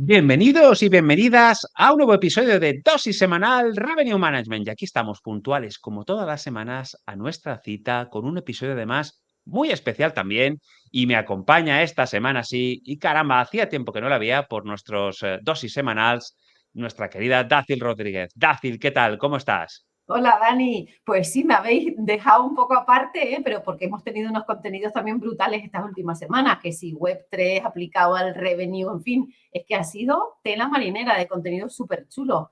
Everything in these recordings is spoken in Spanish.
Bienvenidos y bienvenidas a un nuevo episodio de Dosis Semanal Revenue Management. Y aquí estamos puntuales, como todas las semanas, a nuestra cita con un episodio además muy especial también. Y me acompaña esta semana, sí, y caramba, hacía tiempo que no la veía por nuestros Dosis Semanals, nuestra querida Dácil Rodríguez. Dácil, ¿qué tal? ¿Cómo estás? Hola Dani, pues sí, me habéis dejado un poco aparte, pero porque hemos tenido unos contenidos también brutales estas últimas semanas, que si Web3 aplicado al revenue, en fin, es que ha sido tela marinera de contenido súper chulo.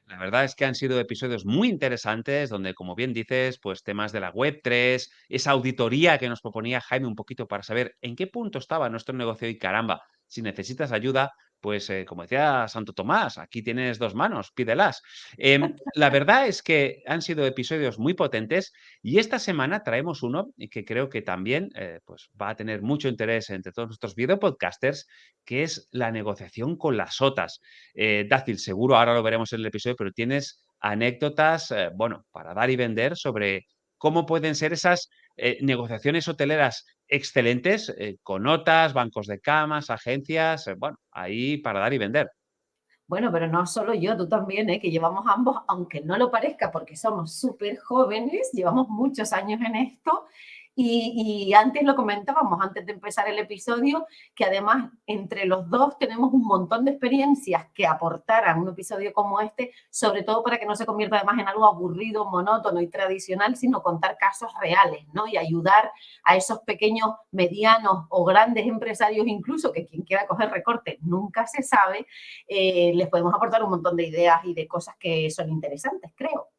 La verdad es que han sido episodios muy interesantes donde, como bien dices, pues temas de la Web3, esa auditoría que nos proponía Jaime un poquito para saber en qué punto estaba nuestro negocio y caramba, si necesitas ayuda, pues como decía Santo Tomás, aquí tienes dos manos, pídelas. La verdad es que han sido episodios muy potentes y esta semana traemos uno y que creo que también pues va a tener mucho interés entre todos nuestros videopodcasters, que es la negociación con las OTAs. Dácil, seguro, ahora lo veremos en el episodio, pero tienes anécdotas, bueno, para dar y vender sobre cómo pueden ser esas negociaciones hoteleras excelentes con notas, bancos de camas, agencias, bueno, ahí para dar y vender. Bueno, pero no solo yo, tú también, que llevamos ambos, aunque no lo parezca porque somos súper jóvenes, llevamos muchos años en esto. Y antes lo comentábamos, antes de empezar el episodio, que además entre los dos tenemos un montón de experiencias que aportar a un episodio como este, sobre todo para que no se convierta además en algo aburrido, monótono y tradicional, sino contar casos reales, ¿no? Y ayudar a esos pequeños, medianos o grandes empresarios, incluso que quien quiera coger recorte nunca se sabe, les podemos aportar un montón de ideas y de cosas que son interesantes, creo.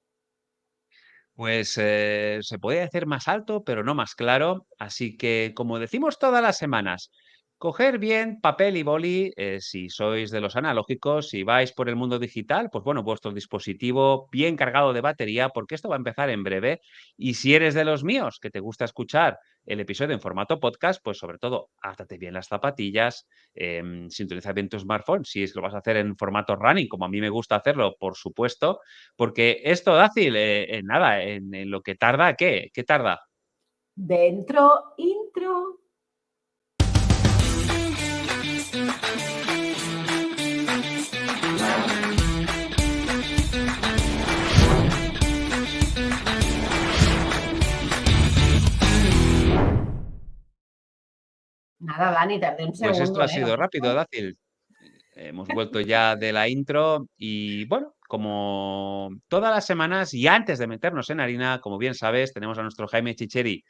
Pues se puede hacer más alto, pero no más claro. Así que, como decimos todas las semanas, coger bien papel y boli, si sois de los analógicos, si vais por el mundo digital, pues bueno, vuestro dispositivo bien cargado de batería, porque esto va a empezar en breve. Y si eres de los míos, que te gusta escuchar el episodio en formato podcast, pues sobre todo, átate bien las zapatillas, sintoniza bien tu smartphone, si es que lo vas a hacer en formato running, como a mí me gusta hacerlo, por supuesto, porque esto, Dácil, en nada, en lo que tarda, ¿qué? ¿Qué tarda? Dentro, intro. Nada, Dani, tardé un Pues esto segundo, ha ¿Lo sido has rápido, visto? Dácil. Hemos vuelto ya de la intro y bueno, como todas las semanas y antes de meternos en harina, como bien sabes, tenemos a nuestro Jaime Chicheri,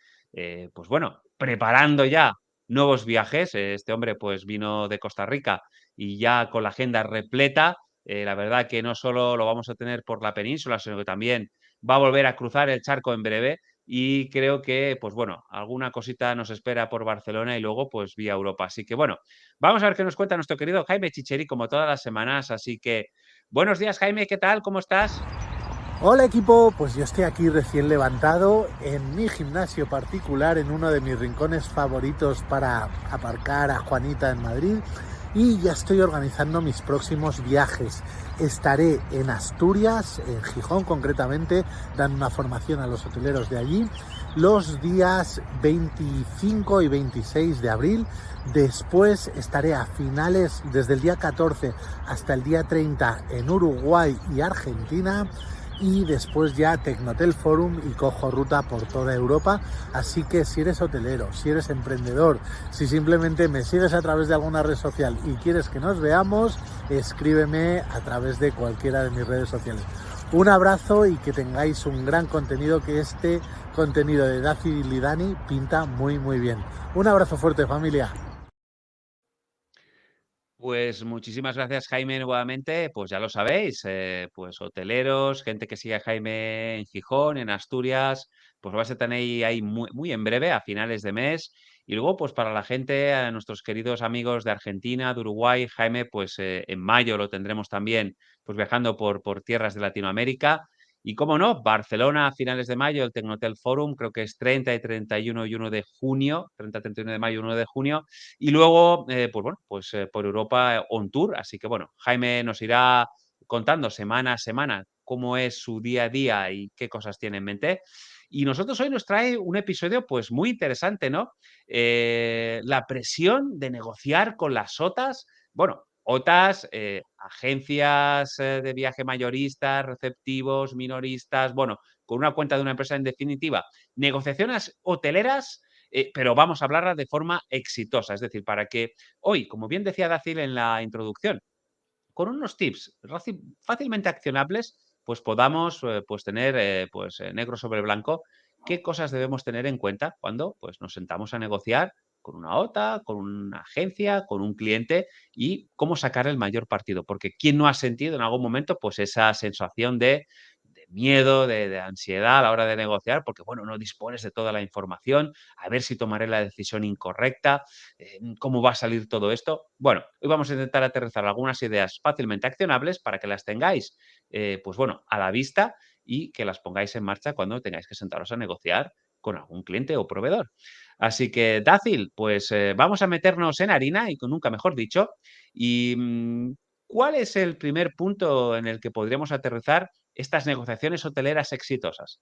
pues bueno, preparando ya nuevos viajes. Este hombre pues vino de Costa Rica y ya con la agenda repleta. La verdad que no solo lo vamos a tener por la península, sino que también va a volver a cruzar el charco en breve. Y creo que, pues bueno, alguna cosita nos espera por Barcelona y luego pues vía Europa. Así que bueno, vamos a ver qué nos cuenta nuestro querido Jaime Chicheri, como todas las semanas. Así que, buenos días, Jaime, ¿qué tal? ¿Cómo estás? Hola equipo, pues yo estoy aquí recién levantado en mi gimnasio particular, en uno de mis rincones favoritos para aparcar a Juanita en Madrid, y ya estoy organizando mis próximos viajes. Estaré en Asturias, en Gijón concretamente, dando una formación a los hoteleros de allí los días 25 y 26 de abril. Después estaré a finales, desde el día 14 hasta el día 30, en Uruguay y Argentina, y después ya Tecnotel Forum y cojo ruta por toda Europa. Así que si eres hotelero, si eres emprendedor, si simplemente me sigues a través de alguna red social y quieres que nos veamos, escríbeme a través de cualquiera de mis redes sociales. Un abrazo y que tengáis un gran contenido, que este contenido de Dácil y Dani pinta muy muy bien. Un abrazo fuerte, familia. Pues muchísimas gracias, Jaime, nuevamente. Pues ya lo sabéis, pues hoteleros, gente que sigue a Jaime en Gijón, en Asturias, pues lo vas a tener ahí muy, muy en breve, a finales de mes. Y luego, pues para la gente, a nuestros queridos amigos de Argentina, de Uruguay, Jaime, pues en mayo lo tendremos también, pues viajando por tierras de Latinoamérica. Y cómo no, Barcelona a finales de mayo, el Tecnotel Forum, creo que es 30 y 31 y 1 de junio, 30, 31 de mayo y 1 de junio. Y luego, pues bueno, pues por Europa on tour. Así que bueno, Jaime nos irá contando semana a semana cómo es su día a día y qué cosas tiene en mente. Y nosotros hoy nos trae un episodio pues muy interesante, ¿no? La presión de negociar con las OTAs, bueno, OTAs, agencias de viaje mayoristas, receptivos, minoristas, bueno, con una cuenta de una empresa en definitiva, negociaciones hoteleras, pero vamos a hablarlas de forma exitosa, es decir, para que hoy, como bien decía Dacil en la introducción, con unos tips fácilmente accionables, pues podamos pues tener negro sobre blanco qué cosas debemos tener en cuenta cuando pues, nos sentamos a negociar con una OTA, con una agencia, con un cliente y cómo sacar el mayor partido. Porque ¿quién no ha sentido en algún momento pues esa sensación de miedo, de ansiedad a la hora de negociar? Porque, bueno, no dispones de toda la información, a ver si tomaré la decisión incorrecta, cómo va a salir todo esto. Bueno, hoy vamos a intentar aterrizar algunas ideas fácilmente accionables para que las tengáis, pues bueno, a la vista y que las pongáis en marcha cuando tengáis que sentaros a negociar con algún cliente o proveedor. Así que, Dácil, pues vamos a meternos en harina y con nunca mejor dicho. Y ¿cuál es el primer punto en el que podríamos aterrizar estas negociaciones hoteleras exitosas?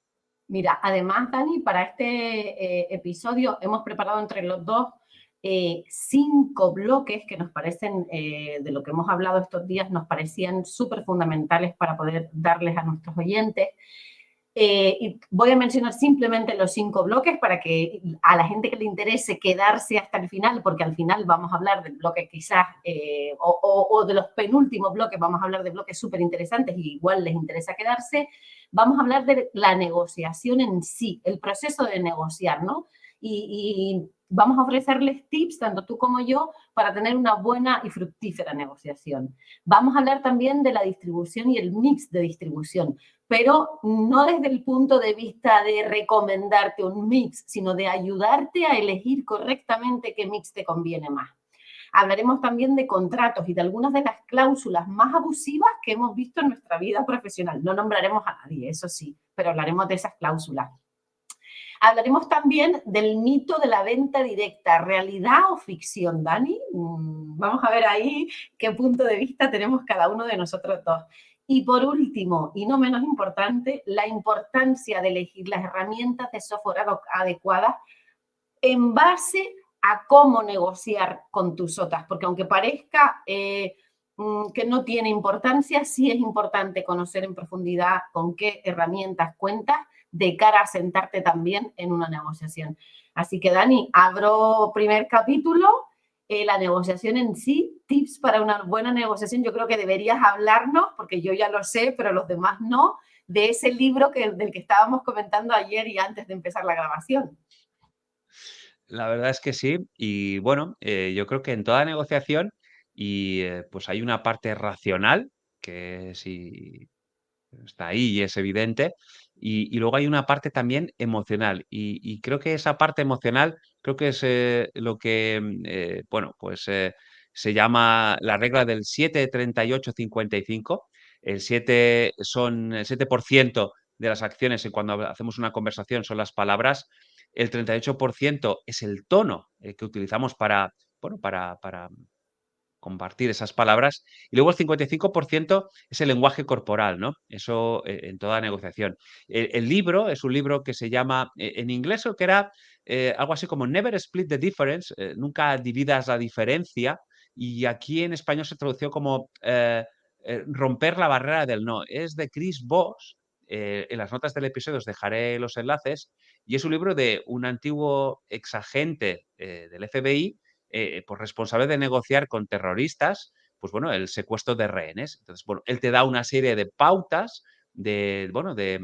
Mira, además, Dani, para este episodio hemos preparado entre los dos 5 bloques que nos parecen, de lo que hemos hablado estos días, nos parecían súper fundamentales para poder darles a nuestros oyentes. Y voy a mencionar simplemente los 5 bloques para que a la gente que le interese quedarse hasta el final, porque al final vamos a hablar del bloque quizás, o de los penúltimos bloques, vamos a hablar de bloques súper interesantes y igual les interesa quedarse. Vamos a hablar de la negociación en sí, el proceso de negociar, ¿no? Y vamos a ofrecerles tips, tanto tú como yo, para tener una buena y fructífera negociación. Vamos a hablar también de la distribución y el mix de distribución, pero no desde el punto de vista de recomendarte un mix, sino de ayudarte a elegir correctamente qué mix te conviene más. Hablaremos también de contratos y de algunas de las cláusulas más abusivas que hemos visto en nuestra vida profesional. No nombraremos a nadie, eso sí, pero hablaremos de esas cláusulas. Hablaremos también del mito de la venta directa, ¿realidad o ficción, Dani? Vamos a ver ahí qué punto de vista tenemos cada uno de nosotros dos. Y por último, y no menos importante, la importancia de elegir las herramientas de software adecuadas en base a cómo negociar con tus OTAs, porque aunque parezca que no tiene importancia, sí es importante conocer en profundidad con qué herramientas cuentas de cara a sentarte también en una negociación. Así que, Dani, abro primer capítulo, la negociación en sí, tips para una buena negociación. Yo creo que deberías hablarnos, porque yo ya lo sé, pero los demás no, de ese libro del que estábamos comentando ayer y antes de empezar la grabación. La verdad es que sí. Y bueno, yo creo que en toda negociación pues hay una parte racional, que sí está ahí y es evidente, y luego hay una parte también emocional. Y creo que esa parte emocional, creo que es lo que, bueno, pues se llama la regla del 7-38-55. El 7 son el 7% de las acciones en cuando hacemos una conversación son las palabras, el 38% es el tono que utilizamos para, bueno, para compartir esas palabras. Y luego el 55% es el lenguaje corporal, ¿no? Eso en toda negociación. El libro es un libro que se llama, en inglés creo que era algo así como Never Split the Difference, nunca dividas la diferencia, y aquí en español se tradució como romper la barrera del no. Es de Chris Voss. En las notas del episodio os dejaré los enlaces, y es un libro de un antiguo exagente del FBI, pues responsable de negociar con terroristas, pues bueno, el secuestro de rehenes. Entonces, bueno, él te da una serie de pautas de, bueno, de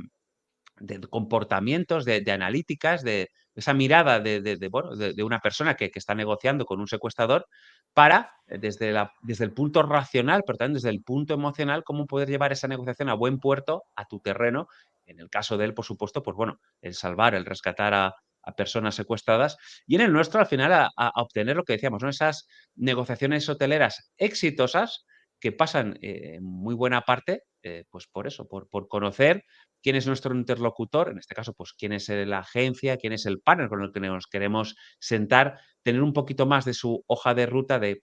comportamientos, de analíticas, de esa mirada bueno, de una persona que está negociando con un secuestrador para, desde el punto racional, pero también desde el punto emocional, cómo poder llevar esa negociación a buen puerto, a tu terreno. En el caso de él, por supuesto, pues bueno, el salvar, el rescatar a personas secuestradas, y en el nuestro, al final, a obtener lo que decíamos, ¿no? Esas negociaciones hoteleras exitosas que pasan en muy buena parte, pues por eso, por conocer quién es nuestro interlocutor, en este caso, pues quién es la agencia, quién es el partner con el que nos queremos sentar, tener un poquito más de su hoja de ruta de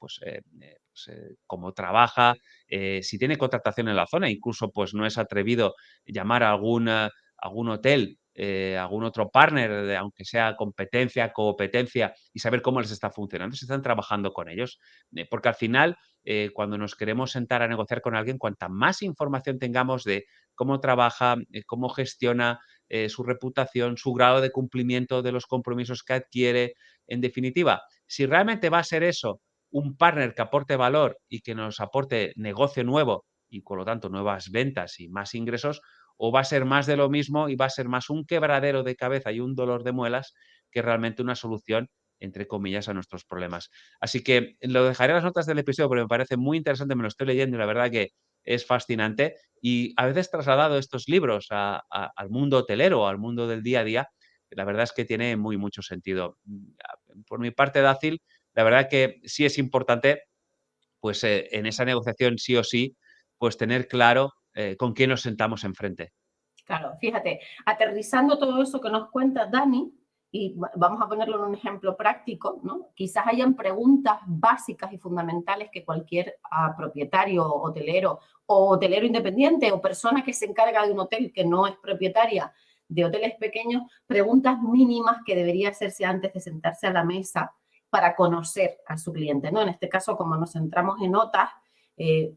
cómo trabaja, si tiene contratación en la zona, incluso pues no es atrevido llamar a algún hotel algún otro partner, aunque sea competencia, competencia, y saber cómo les está funcionando, si están trabajando con ellos. Porque al final, cuando nos queremos sentar a negociar con alguien, cuanta más información tengamos de cómo trabaja, cómo gestiona su reputación, su grado de cumplimiento de los compromisos que adquiere, en definitiva, si realmente va a ser eso, un partner que aporte valor y que nos aporte negocio nuevo y, por lo tanto, nuevas ventas y más ingresos, o va a ser más de lo mismo y va a ser más un quebradero de cabeza y un dolor de muelas que realmente una solución, entre comillas, a nuestros problemas. Así que lo dejaré en las notas del episodio porque me parece muy interesante, me lo estoy leyendo y la verdad que es fascinante. Y a veces trasladado estos libros al mundo hotelero, al mundo del día a día, la verdad es que tiene mucho sentido. Por mi parte, Dácil, la verdad que sí es importante, pues en esa negociación sí o sí, pues tener claro con quién nos sentamos enfrente. Claro, fíjate, aterrizando todo eso que nos cuenta Dani, y vamos a ponerlo en un ejemplo práctico, ¿no? Quizás hayan preguntas básicas y fundamentales que cualquier propietario, hotelero o hotelero independiente o persona que se encarga de un hotel que no es propietaria de hoteles pequeños, preguntas mínimas que debería hacerse antes de sentarse a la mesa para conocer a su cliente, ¿no? En este caso, como nos centramos en OTAs,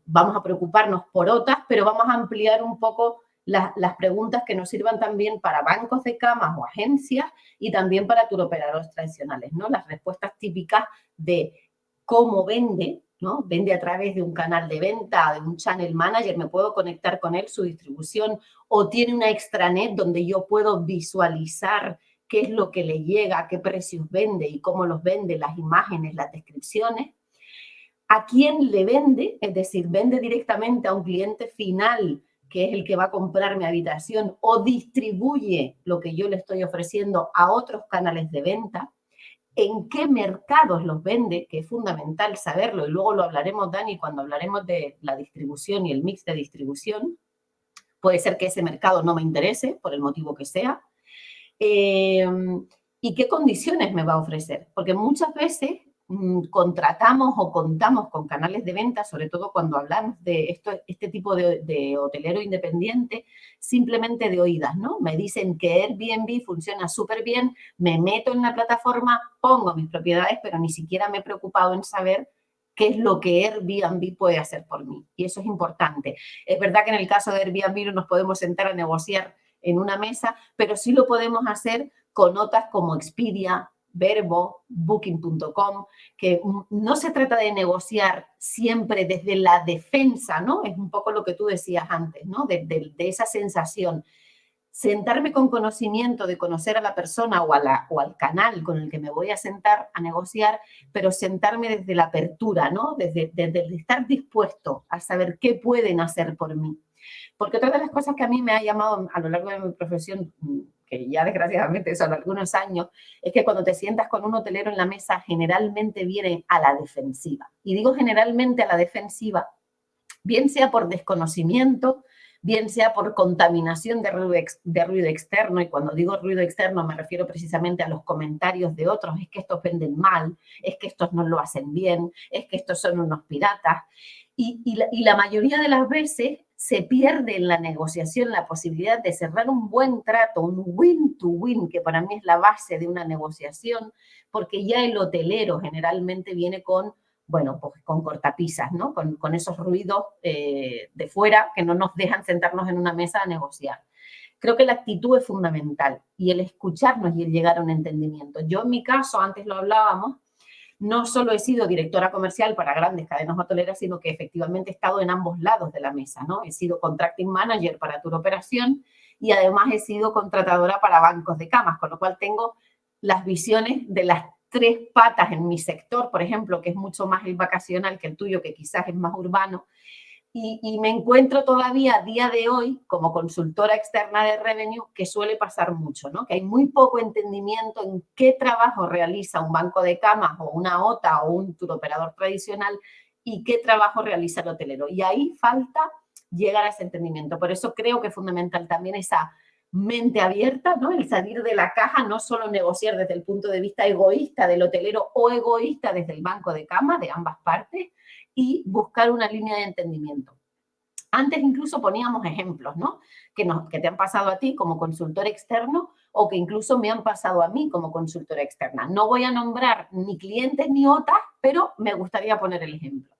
vamos a preocuparnos por OTAs, pero vamos a ampliar un poco las preguntas que nos sirvan también para bancos de camas o agencias y también para turoperadores tradicionales, ¿no? Las respuestas típicas de cómo vende, ¿no? Vende a través de un canal de venta, de un channel manager, me puedo conectar con él, su distribución, o tiene una extranet donde yo puedo visualizar qué es lo que le llega, qué precios vende y cómo los vende, las imágenes, las descripciones. ¿A quién le vende? Es decir, vende directamente a un cliente final que es el que va a comprar mi habitación, o distribuye lo que yo le estoy ofreciendo a otros canales de venta, en qué mercados los vende, que es fundamental saberlo, y luego lo hablaremos, Dani, cuando hablaremos de la distribución y el mix de distribución. Puede ser que ese mercado no me interese, por el motivo que sea. ¿Y qué condiciones me va a ofrecer? Porque muchas veces contratamos o contamos con canales de venta, sobre todo cuando hablamos de este tipo de hotelero independiente, simplemente de oídas, ¿no? Me dicen que Airbnb funciona súper bien, me meto en la plataforma, pongo mis propiedades, pero ni siquiera me he preocupado en saber qué es lo que Airbnb puede hacer por mí. Y eso es importante. Es verdad que en el caso de Airbnb no nos podemos sentar a negociar en una mesa, pero sí lo podemos hacer con notas como Expedia, Verbo, Booking.com, que no se trata de negociar siempre desde la defensa, ¿no? Es un poco lo que tú decías antes, ¿no? De esa sensación. Sentarme con conocimiento de conocer a la persona o al canal con el que me voy a sentar a negociar, pero sentarme desde la apertura, ¿no? Desde estar dispuesto a saber qué pueden hacer por mí. Porque otra de las cosas que a mí me ha llamado a lo largo de mi profesión, que ya desgraciadamente son algunos años, es que cuando te sientas con un hotelero en la mesa, generalmente viene a la defensiva. Y digo generalmente a la defensiva, bien sea por desconocimiento, bien sea por contaminación de ruido externo, y cuando digo ruido externo me refiero precisamente a los comentarios de otros, es que estos venden mal, es que estos no lo hacen bien, es que estos son unos piratas. Y la mayoría de las veces se pierde en la negociación la posibilidad de cerrar un buen trato, un win-to-win, que para mí es la base de una negociación, porque ya el hotelero generalmente viene con, bueno, pues con cortapisas, ¿no? Con esos ruidos de fuera que no nos dejan sentarnos en una mesa a negociar. Creo que la actitud es fundamental y el escucharnos y el llegar a un entendimiento. Yo en mi caso, antes lo hablábamos, no solo he sido directora comercial para grandes cadenas hoteleras, sino que efectivamente he estado en ambos lados de la mesa, ¿no? He sido contracting manager para tour operación y además he sido contratadora para bancos de camas, con lo cual tengo las visiones de las tres patas en mi sector, por ejemplo, que es mucho más el vacacional que el tuyo, que quizás es más urbano. Y me encuentro todavía a día de hoy como consultora externa de revenue, que suele pasar mucho, ¿no? Que hay muy poco entendimiento en qué trabajo realiza un banco de camas o una OTA o un turoperador tradicional y qué trabajo realiza el hotelero. Y ahí falta llegar a ese entendimiento. Por eso creo que es fundamental también esa mente abierta, ¿no? El salir de la caja, no solo negociar desde el punto de vista egoísta del hotelero o egoísta desde el banco de camas, de ambas partes, y buscar una línea de entendimiento. Antes incluso poníamos ejemplos, ¿no? Que te han pasado a ti como consultor externo o que incluso me han pasado a mí como consultora externa. No voy a nombrar ni clientes ni OTAs, pero me gustaría poner el ejemplo.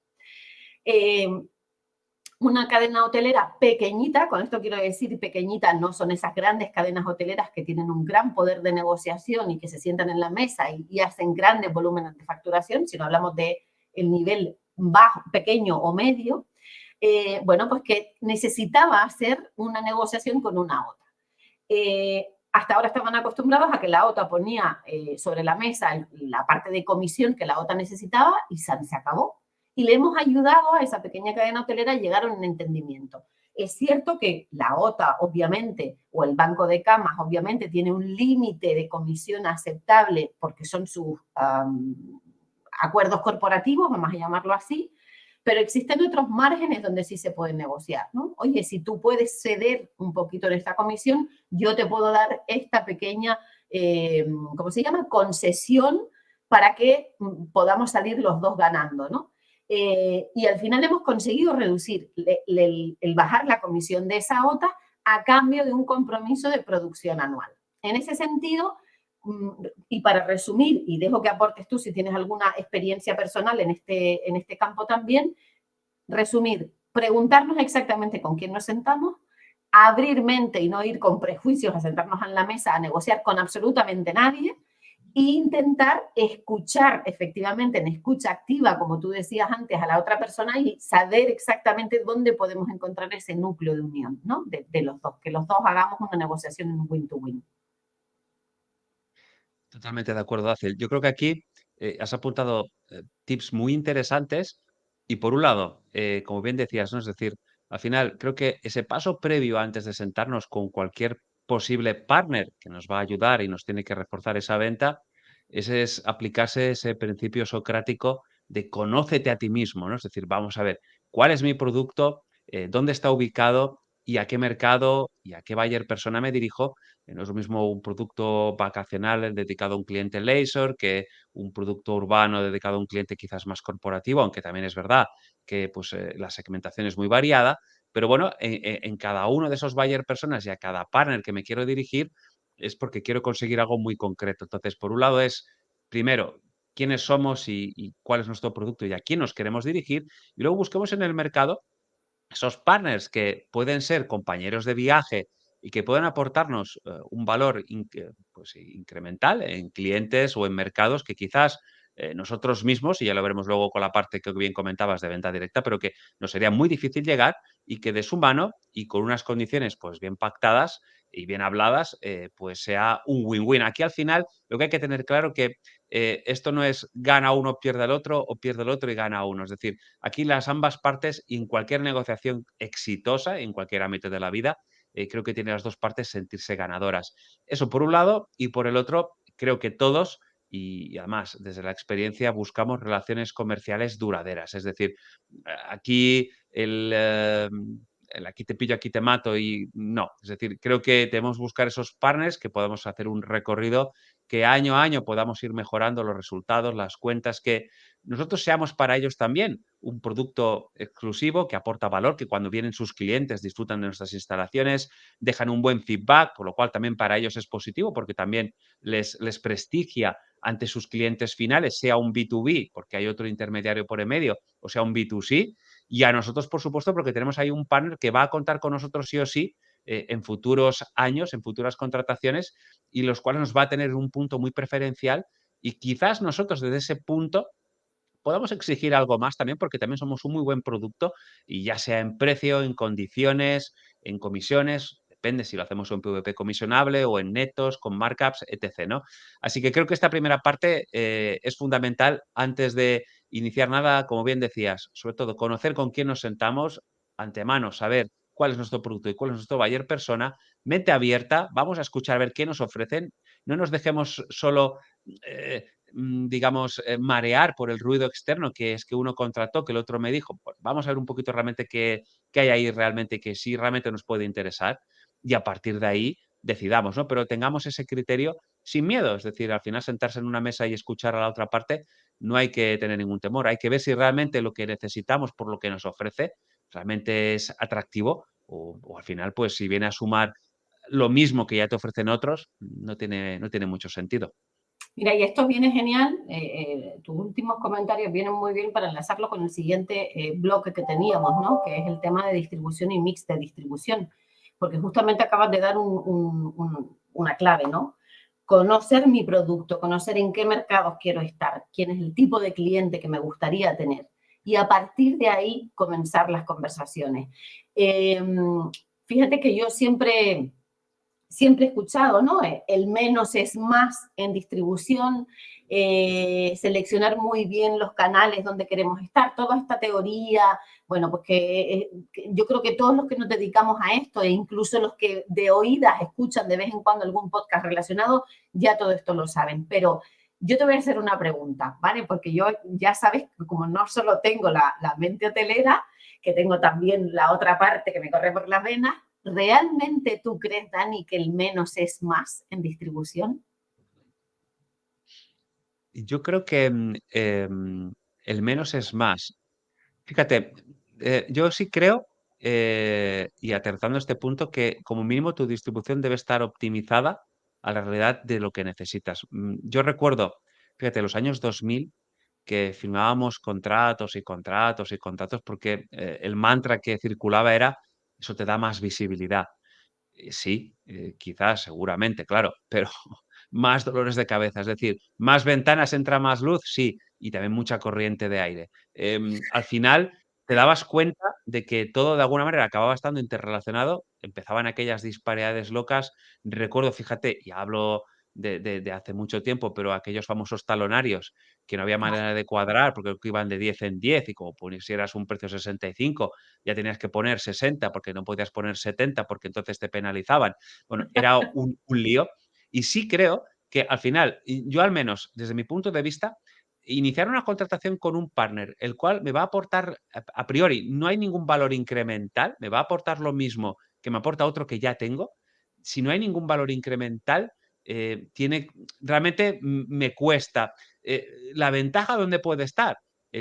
Una cadena hotelera pequeñita, con esto quiero decir pequeñita, no son esas grandes cadenas hoteleras que tienen un gran poder de negociación y que se sientan en la mesa y hacen grandes volúmenes de facturación, sino hablamos de el nivel bajo, pequeño o medio, bueno, pues que necesitaba hacer una negociación con una OTA. Hasta ahora estaban acostumbrados a que la OTA ponía sobre la mesa la parte de comisión que la OTA necesitaba y se acabó. Y le hemos ayudado a esa pequeña cadena hotelera a llegar a un entendimiento. Es cierto que la OTA, obviamente, o el banco de camas, obviamente, tiene un límite de comisión aceptable porque son sus acuerdos corporativos, vamos a llamarlo así, pero existen otros márgenes donde sí se puede negociar, ¿no? Oye, si tú puedes ceder un poquito en esta comisión, yo te puedo dar esta pequeña, ¿cómo se llama? Concesión para que podamos salir los dos ganando, ¿no? Y al final hemos conseguido reducir el bajar la comisión de esa OTA a cambio de un compromiso de producción anual. En ese sentido, y para resumir, y dejo que aportes tú si tienes alguna experiencia personal en este campo también, resumir, preguntarnos exactamente con quién nos sentamos, abrir mente y no ir con prejuicios a sentarnos en la mesa a negociar con absolutamente nadie e intentar escuchar efectivamente en escucha activa, como tú decías antes, a la otra persona y saber exactamente dónde podemos encontrar ese núcleo de unión, ¿no? De los dos, que los dos hagamos una negociación en un win-to-win. Totalmente de acuerdo, Acel. Yo creo que aquí has apuntado tips muy interesantes y por un lado, como bien decías, ¿no? Es decir, al final creo que ese paso previo antes de sentarnos con cualquier posible partner que nos va a ayudar y nos tiene que reforzar esa venta, ese es aplicarse ese principio socrático de conócete a ti mismo, ¿no? Es decir, vamos a ver, ¿cuál es mi producto? ¿Dónde está ubicado? ¿Y a qué mercado y a qué buyer persona me dirijo? No es lo mismo un producto vacacional dedicado a un cliente leisure que un producto urbano dedicado a un cliente quizás más corporativo, aunque también es verdad que pues, la segmentación es muy variada. Pero bueno, en cada uno de esos buyer personas y a cada partner que me quiero dirigir es porque quiero conseguir algo muy concreto. Entonces, por un lado es, primero, quiénes somos y cuál es nuestro producto y a quién nos queremos dirigir. Y luego busquemos en el mercado esos partners que pueden ser compañeros de viaje y que pueden aportarnos un valor pues, incremental en clientes o en mercados que quizás nosotros mismos, y ya lo veremos luego con la parte que bien comentabas de venta directa, pero que nos sería muy difícil llegar y que de su mano y con unas condiciones pues bien pactadas y bien habladas, pues sea un win-win. Aquí al final lo que hay que tener claro que esto no es gana uno, pierde el otro o pierde el otro y gana uno. Es decir, aquí las ambas partes y en cualquier negociación exitosa, en cualquier ámbito de la vida, creo que tiene las dos partes sentirse ganadoras. Eso por un lado y por el otro, creo que todos y además desde la experiencia buscamos relaciones comerciales duraderas. Es decir, aquí el aquí te pillo, aquí te mato y no. Es decir, creo que debemos buscar esos partners que podamos hacer un recorrido que año a año podamos ir mejorando los resultados, las cuentas, que nosotros seamos para ellos también un producto exclusivo que aporta valor, que cuando vienen sus clientes disfrutan de nuestras instalaciones, dejan un buen feedback, por lo cual también para ellos es positivo porque también les prestigia ante sus clientes finales, sea un B2B, porque hay otro intermediario por en medio, o sea un B2C, y a nosotros, por supuesto, porque tenemos ahí un partner que va a contar con nosotros sí o sí en futuros años, en futuras contrataciones, y los cuales nos va a tener un punto muy preferencial y quizás nosotros desde ese punto podamos exigir algo más también, porque también somos un muy buen producto y ya sea en precio, en condiciones, en comisiones, depende si lo hacemos en PVP comisionable o en netos, con markups, etc., ¿no? Así que creo que esta primera parte es fundamental antes de iniciar nada, como bien decías, sobre todo conocer con quién nos sentamos, antemano, saber cuál es nuestro producto y cuál es nuestro buyer persona, mente abierta, vamos a escuchar a ver qué nos ofrecen, no nos dejemos solo digamos, marear por el ruido externo, que es que uno contrató, que el otro me dijo, pues vamos a ver un poquito realmente qué hay ahí realmente, que sí realmente nos puede interesar y a partir de ahí decidamos, ¿no? Pero tengamos ese criterio sin miedo, es decir, al final sentarse en una mesa y escuchar a la otra parte, no hay que tener ningún temor, hay que ver si realmente lo que necesitamos por lo que nos ofrece realmente es atractivo o al final, pues si viene a sumar lo mismo que ya te ofrecen otros, no tiene mucho sentido. Mira, y esto viene genial, tus últimos comentarios vienen muy bien para enlazarlo con el siguiente bloque que teníamos, ¿no? Que es el tema de distribución y mix de distribución, porque justamente acabas de dar una clave, ¿no? Conocer mi producto, conocer en qué mercados quiero estar, quién es el tipo de cliente que me gustaría tener y a partir de ahí comenzar las conversaciones. Fíjate que yo siempre he escuchado, ¿no? El menos es más en distribución, seleccionar muy bien los canales donde queremos estar, toda esta teoría, bueno, pues que yo creo que todos los que nos dedicamos a esto, e incluso los que de oídas escuchan de vez en cuando algún podcast relacionado, ya todo esto lo saben, pero yo te voy a hacer una pregunta, ¿vale? Porque yo ya sabes que como no solo tengo la mente hotelera, que tengo también la otra parte que me corre por las venas. ¿Realmente tú crees, Dani, que el menos es más en distribución? Yo creo que el menos es más. Fíjate, yo sí creo, y aterrizando este punto, que como mínimo tu distribución debe estar optimizada a la realidad de lo que necesitas. Yo recuerdo, fíjate, los años 2000 que firmábamos contratos y contratos y contratos porque el mantra que circulaba era, eso te da más visibilidad. Sí, quizás, seguramente, claro, pero más dolores de cabeza, es decir, más ventanas, entra más luz, sí, y también mucha corriente de aire. Al final te dabas cuenta de que todo de alguna manera acababa estando interrelacionado, empezaban aquellas disparidades locas. Recuerdo, fíjate, y hablo de hace mucho tiempo, pero aquellos famosos talonarios que no había manera de cuadrar porque creo que iban de 10 en 10 y como pusieras un precio 65 ya tenías que poner 60 porque no podías poner 70 porque entonces te penalizaban. Bueno, era un lío. Y sí creo que al final, y yo al menos desde mi punto de vista, iniciar una contratación con un partner, el cual me va a aportar, a priori, no hay ningún valor incremental, me va a aportar lo mismo que me aporta otro que ya tengo. Si no hay ningún valor incremental, tiene, realmente me cuesta. ¿La ventaja dónde puede estar?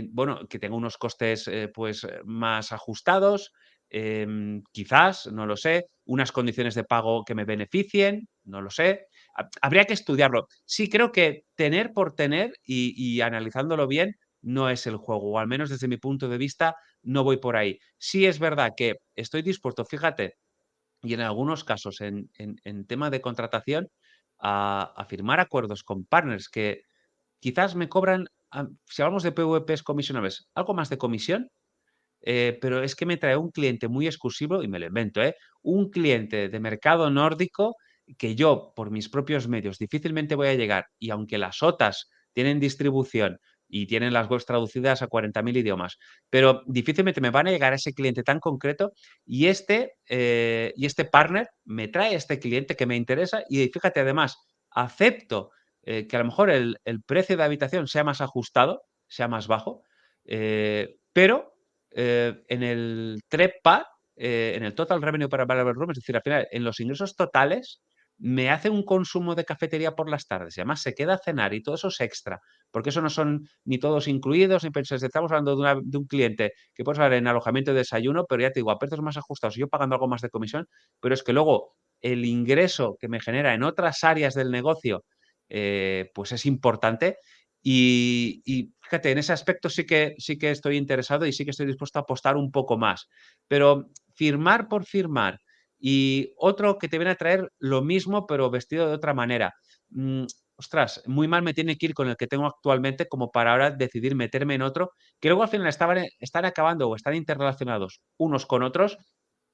Bueno, que tenga unos costes pues más ajustados, quizás, no lo sé, unas condiciones de pago que me beneficien, no lo sé. Habría que estudiarlo. Sí, creo que tener por tener y analizándolo bien no es el juego, o al menos desde mi punto de vista no voy por ahí. Sí es verdad que estoy dispuesto, fíjate, y en algunos casos en tema de contratación, a firmar acuerdos con partners que quizás me cobran, si hablamos de PVPs comisionables, algo más de comisión, pero es que me trae un cliente muy exclusivo, y me lo invento, un cliente de mercado nórdico que yo, por mis propios medios, difícilmente voy a llegar, y aunque las OTAs tienen distribución y tienen las webs traducidas a 40.000 idiomas, pero difícilmente me van a llegar a ese cliente tan concreto y este partner me trae este cliente que me interesa y fíjate, además, acepto que a lo mejor el precio de habitación sea más ajustado, sea más bajo, pero en el TREPA, en el Total Revenue per Available Room, es decir, al final, en los ingresos totales, me hace un consumo de cafetería por las tardes y además se queda a cenar y todo eso es extra, porque eso no son ni todos incluidos, ni pensiones. Estamos hablando de un cliente que puedes hablar en alojamiento y desayuno, pero ya te digo, a precios más ajustados, yo pagando algo más de comisión, pero es que luego el ingreso que me genera en otras áreas del negocio, pues es importante y fíjate, en ese aspecto sí que estoy interesado y sí que estoy dispuesto a apostar un poco más. Pero firmar por firmar y otro que te viene a traer lo mismo, pero vestido de otra manera. Ostras, muy mal me tiene que ir con el que tengo actualmente como para ahora decidir meterme en otro, que luego al final están acabando o están interrelacionados unos con otros.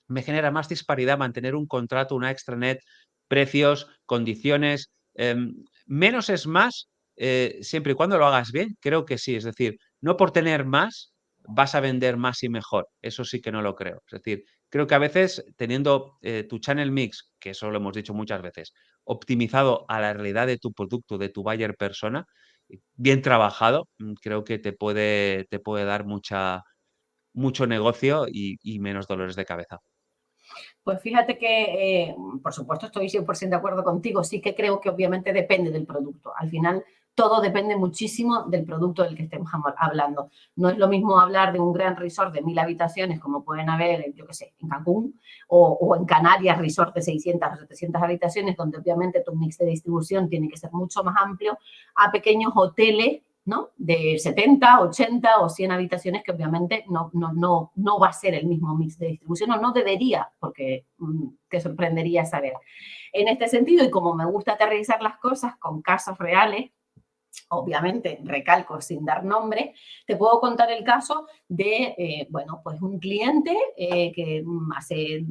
Me genera más disparidad mantener un contrato, una extranet, precios, condiciones. Menos es más, siempre y cuando lo hagas bien, creo que sí. Es decir, no por tener más vas a vender más y mejor. Eso sí que no lo creo. Es decir, creo que a veces teniendo tu channel mix, que eso lo hemos dicho muchas veces, optimizado a la realidad de tu producto, de tu buyer persona, bien trabajado, creo que te puede dar mucho negocio y menos dolores de cabeza. Pues fíjate que, por supuesto, estoy 100% de acuerdo contigo. Sí que creo que obviamente depende del producto. Al final, todo depende muchísimo del producto del que estemos hablando. No es lo mismo hablar de un gran resort de 1000 habitaciones, como pueden haber, yo qué sé, en Cancún, o en Canarias, resort de 600 o 700 habitaciones, donde obviamente tu mix de distribución tiene que ser mucho más amplio, a pequeños hoteles, ¿no? De 70, 80 o 100 habitaciones, que obviamente no va a ser el mismo mix de distribución, o no debería, porque te sorprendería saber. En este sentido, y como me gusta aterrizar las cosas con casos reales, obviamente, recalco sin dar nombre, te puedo contar el caso de, bueno, pues un cliente que hace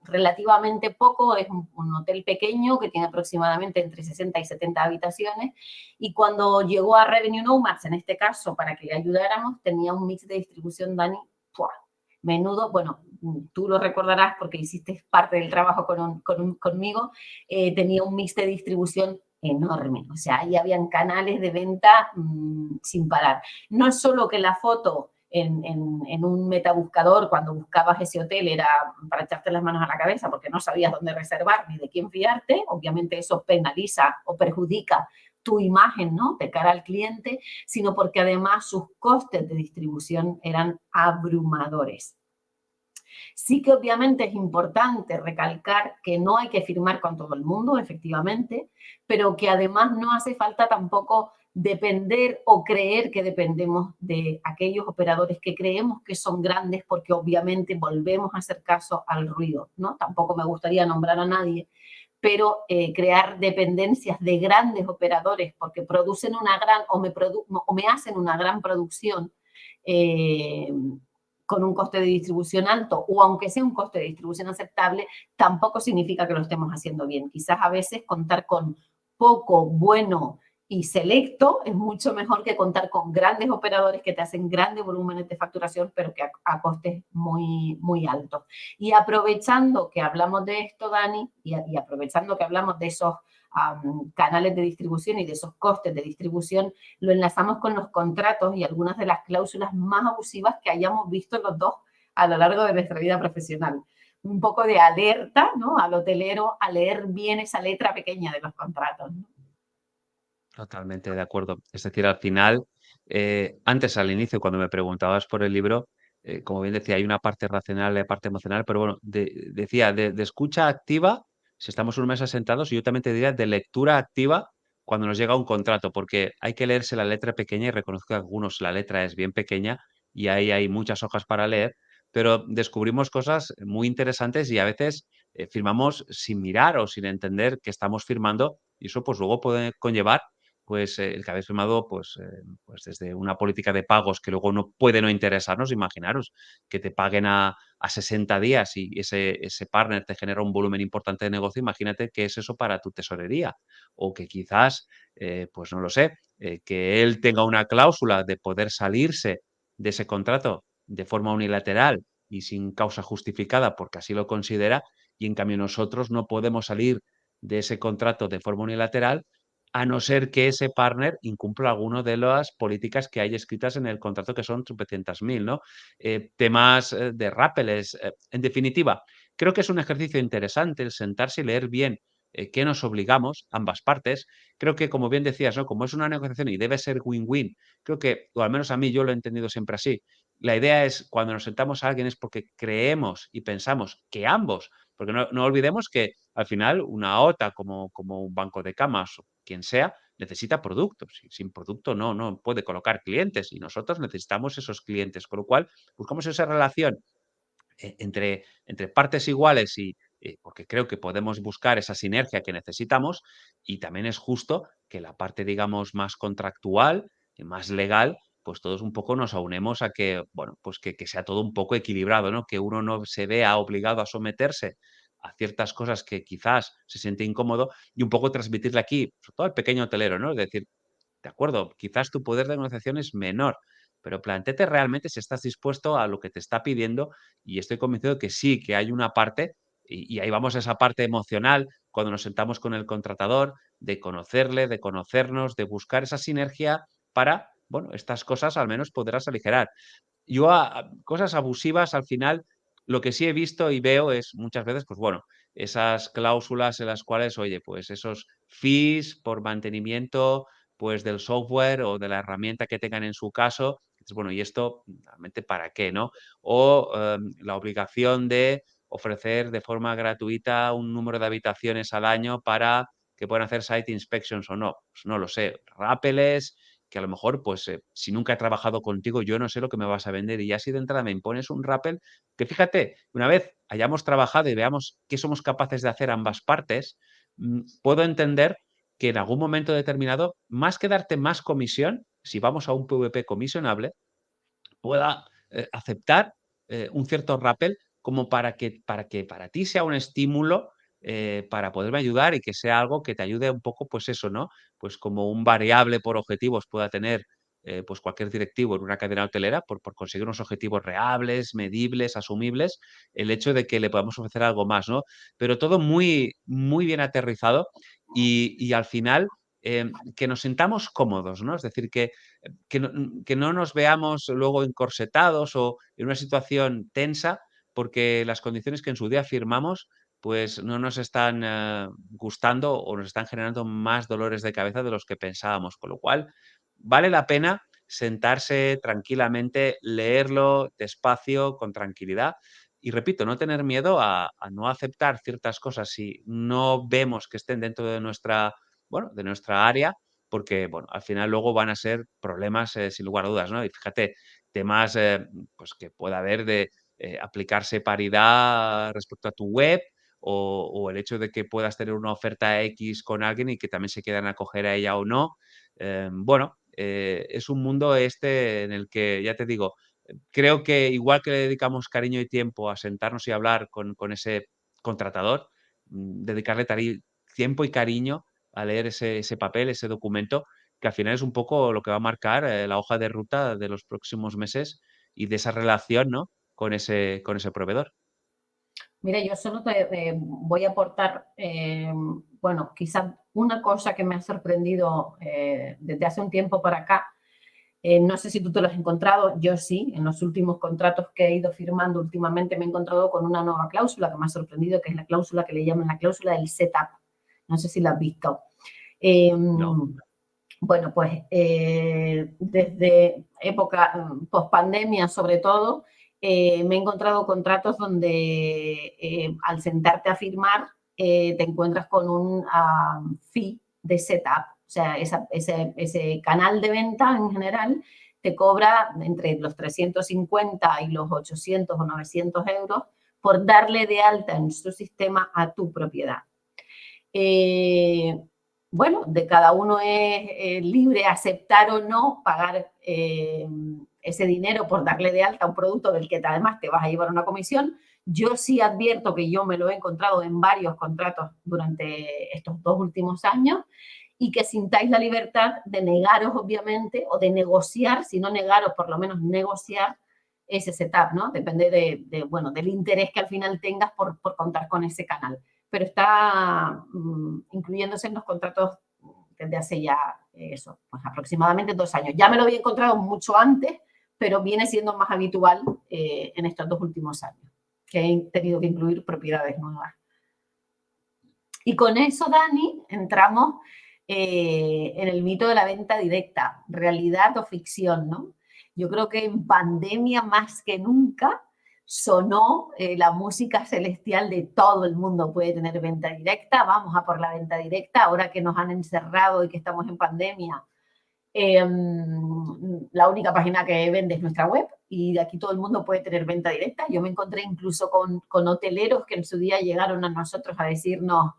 relativamente poco, es un hotel pequeño que tiene aproximadamente entre 60 y 70 habitaciones, y cuando llegó a Revenue Nomads, en este caso, para que le ayudáramos, tenía un mix de distribución, Dani, ¡pua! Menudo, bueno, tú lo recordarás porque hiciste parte del trabajo conmigo, tenía un mix de distribución enorme, o sea, ahí habían canales de venta sin parar. No es solo que la foto en un metabuscador, cuando buscabas ese hotel, era para echarte las manos a la cabeza porque no sabías dónde reservar ni de quién fiarte, obviamente eso penaliza o perjudica tu imagen, ¿no?, de cara al cliente, sino porque además sus costes de distribución eran abrumadores. Sí que obviamente es importante recalcar que no hay que firmar con todo el mundo, efectivamente, pero que además no hace falta tampoco depender o creer que dependemos de aquellos operadores que creemos que son grandes, porque obviamente volvemos a hacer caso al ruido, ¿no? Tampoco me gustaría nombrar a nadie, pero crear dependencias de grandes operadores porque producen una gran o me hacen una gran producción con un coste de distribución alto, o aunque sea un coste de distribución aceptable, tampoco significa que lo estemos haciendo bien. Quizás a veces contar con poco, bueno y selecto es mucho mejor que contar con grandes operadores que te hacen grandes volúmenes de facturación, pero que a costes muy, muy altos. Y aprovechando que hablamos de esto, Dani, y aprovechando que hablamos de esos canales de distribución y de esos costes de distribución, lo enlazamos con los contratos y algunas de las cláusulas más abusivas que hayamos visto los dos a lo largo de nuestra vida profesional. Un poco de alerta, ¿no?, al hotelero a leer bien esa letra pequeña de los contratos, ¿no? Totalmente de acuerdo. Es decir, al final, antes al inicio, cuando me preguntabas por el libro, como bien decía, hay una parte racional y una parte emocional, pero bueno, decía de escucha activa, si estamos un mes asentados, y yo también te diría de lectura activa cuando nos llega un contrato, porque hay que leerse la letra pequeña y reconozco que algunos la letra es bien pequeña y ahí hay muchas hojas para leer, pero descubrimos cosas muy interesantes y a veces firmamos sin mirar o sin entender que estamos firmando y eso pues luego puede conllevar pues, el que habéis firmado, pues desde una política de pagos que luego no puede no interesarnos, imaginaros que te paguen a 60 días y ese partner te genera un volumen importante de negocio, imagínate qué es eso para tu tesorería. O que quizás, pues no lo sé, que él tenga una cláusula de poder salirse de ese contrato de forma unilateral y sin causa justificada, porque así lo considera, y en cambio nosotros no podemos salir de ese contrato de forma unilateral a no ser que ese partner incumpla alguna de las políticas que hay escritas en el contrato, que son tropecientas mil, ¿no? Temas de rápeles. En definitiva, creo que es un ejercicio interesante el sentarse y leer bien qué nos obligamos, ambas partes. Creo que, como bien decías, ¿no?, como es una negociación y debe ser win-win, creo que, o al menos a mí yo lo he entendido siempre así, la idea es cuando nos sentamos a alguien es porque creemos y pensamos que ambos, porque no olvidemos que al final una OTA como un banco de camas quien sea, necesita productos. Y sin producto no puede colocar clientes y nosotros necesitamos esos clientes. Con lo cual, buscamos esa relación entre partes iguales y porque creo que podemos buscar esa sinergia que necesitamos y también es justo que la parte, digamos, más contractual y más legal, pues todos un poco nos aunemos a que, bueno, pues que sea todo un poco equilibrado, ¿no? Que uno no se vea obligado a someterse a ciertas cosas que quizás se siente incómodo y un poco transmitirle aquí, sobre todo al pequeño hotelero, ¿no? Es decir, de acuerdo, quizás tu poder de negociación es menor, pero plantéate realmente si estás dispuesto a lo que te está pidiendo y estoy convencido de que sí, que hay una parte, y ahí vamos a esa parte emocional, cuando nos sentamos con el contratador, de conocerle, de conocernos, de buscar esa sinergia para, bueno, estas cosas al menos podrás aligerar. Yo a cosas abusivas, al final, lo que sí he visto y veo es muchas veces, pues bueno, esas cláusulas en las cuales, oye, pues esos fees por mantenimiento, pues del software o de la herramienta que tengan en su caso. Dices, bueno, ¿y esto realmente para qué, no? O la obligación de ofrecer de forma gratuita un número de habitaciones al año para que puedan hacer site inspections o no. Pues no lo sé. Rápeles, que a lo mejor, pues, si nunca he trabajado contigo, yo no sé lo que me vas a vender y ya si de entrada me impones un rappel, que fíjate, una vez hayamos trabajado y veamos qué somos capaces de hacer ambas partes, puedo entender que en algún momento determinado, más que darte más comisión, si vamos a un PVP comisionable, pueda, aceptar, un cierto rappel como para que para ti sea un estímulo, para poderme ayudar y que sea algo que te ayude un poco, pues eso, ¿no? Pues como un variable por objetivos pueda tener, pues cualquier directivo en una cadena hotelera por conseguir unos objetivos reales, medibles, asumibles, el hecho de que le podamos ofrecer algo más, ¿no? Pero todo muy muy bien aterrizado y al final, que nos sintamos cómodos, ¿no? Es decir, que no nos veamos luego encorsetados o en una situación tensa, porque las condiciones que en su día firmamos, pues no nos están, gustando o nos están generando más dolores de cabeza de los que pensábamos. Con lo cual, vale la pena sentarse tranquilamente, leerlo despacio, con tranquilidad y repito, no tener miedo a no aceptar ciertas cosas si no vemos que estén dentro de nuestra, bueno, de nuestra área porque, bueno, al final luego van a ser problemas, sin lugar a dudas, ¿no? Y fíjate, temas, pues que pueda haber de, aplicarse paridad respecto a tu web o el hecho de que puedas tener una oferta X con alguien y que también se quieran acoger a ella o no. Bueno, es un mundo este en el que, ya te digo, creo que igual que le dedicamos cariño y tiempo a sentarnos y hablar con ese contratador, dedicarle tiempo y cariño a leer ese papel, ese documento, que al final es un poco lo que va a marcar, la hoja de ruta de los próximos meses y de esa relación, ¿no? Con ese proveedor. Mira, yo solo te voy a aportar, bueno, quizás una cosa que me ha sorprendido desde hace un tiempo para acá. No sé si tú te lo has encontrado, yo sí, en los últimos contratos que he ido firmando últimamente me he encontrado con una nueva cláusula que me ha sorprendido, que es la cláusula que le llaman la cláusula del setup. No sé si la has visto. No. Bueno, pues desde época post-pandemia sobre todo, me he encontrado contratos donde al sentarte a firmar te encuentras con un fee de setup. O sea, ese canal de venta en general te cobra entre los 350 y los 800 o 900 euros por darle de alta en su sistema a tu propiedad. Bueno, de cada uno es libre aceptar o no pagar ese dinero por darle de alta un producto del que además te vas a llevar una comisión. Yo sí advierto que yo me lo he encontrado en varios contratos durante estos 2 últimos años y que sintáis la libertad de negaros, obviamente, o de negociar, si no negaros, por lo menos negociar ese setup, ¿no? Depende bueno, del interés que al final tengas por contar con ese canal. Pero está incluyéndose en los contratos desde hace ya eso, pues aproximadamente 2 años. Ya me lo había encontrado mucho antes, pero viene siendo más habitual en estos 2 últimos años, que he tenido que incluir propiedades nuevas. Y con eso, Dani, entramos en el mito de la venta directa, realidad o ficción, ¿no? Yo creo que en pandemia más que nunca sonó la música celestial de todo el mundo puede tener venta directa, vamos a por la venta directa, ahora que nos han encerrado y que estamos en pandemia. La única página que vende es nuestra web y de aquí todo el mundo puede tener venta directa. Yo me encontré incluso con hoteleros que en su día llegaron a nosotros a decirnos,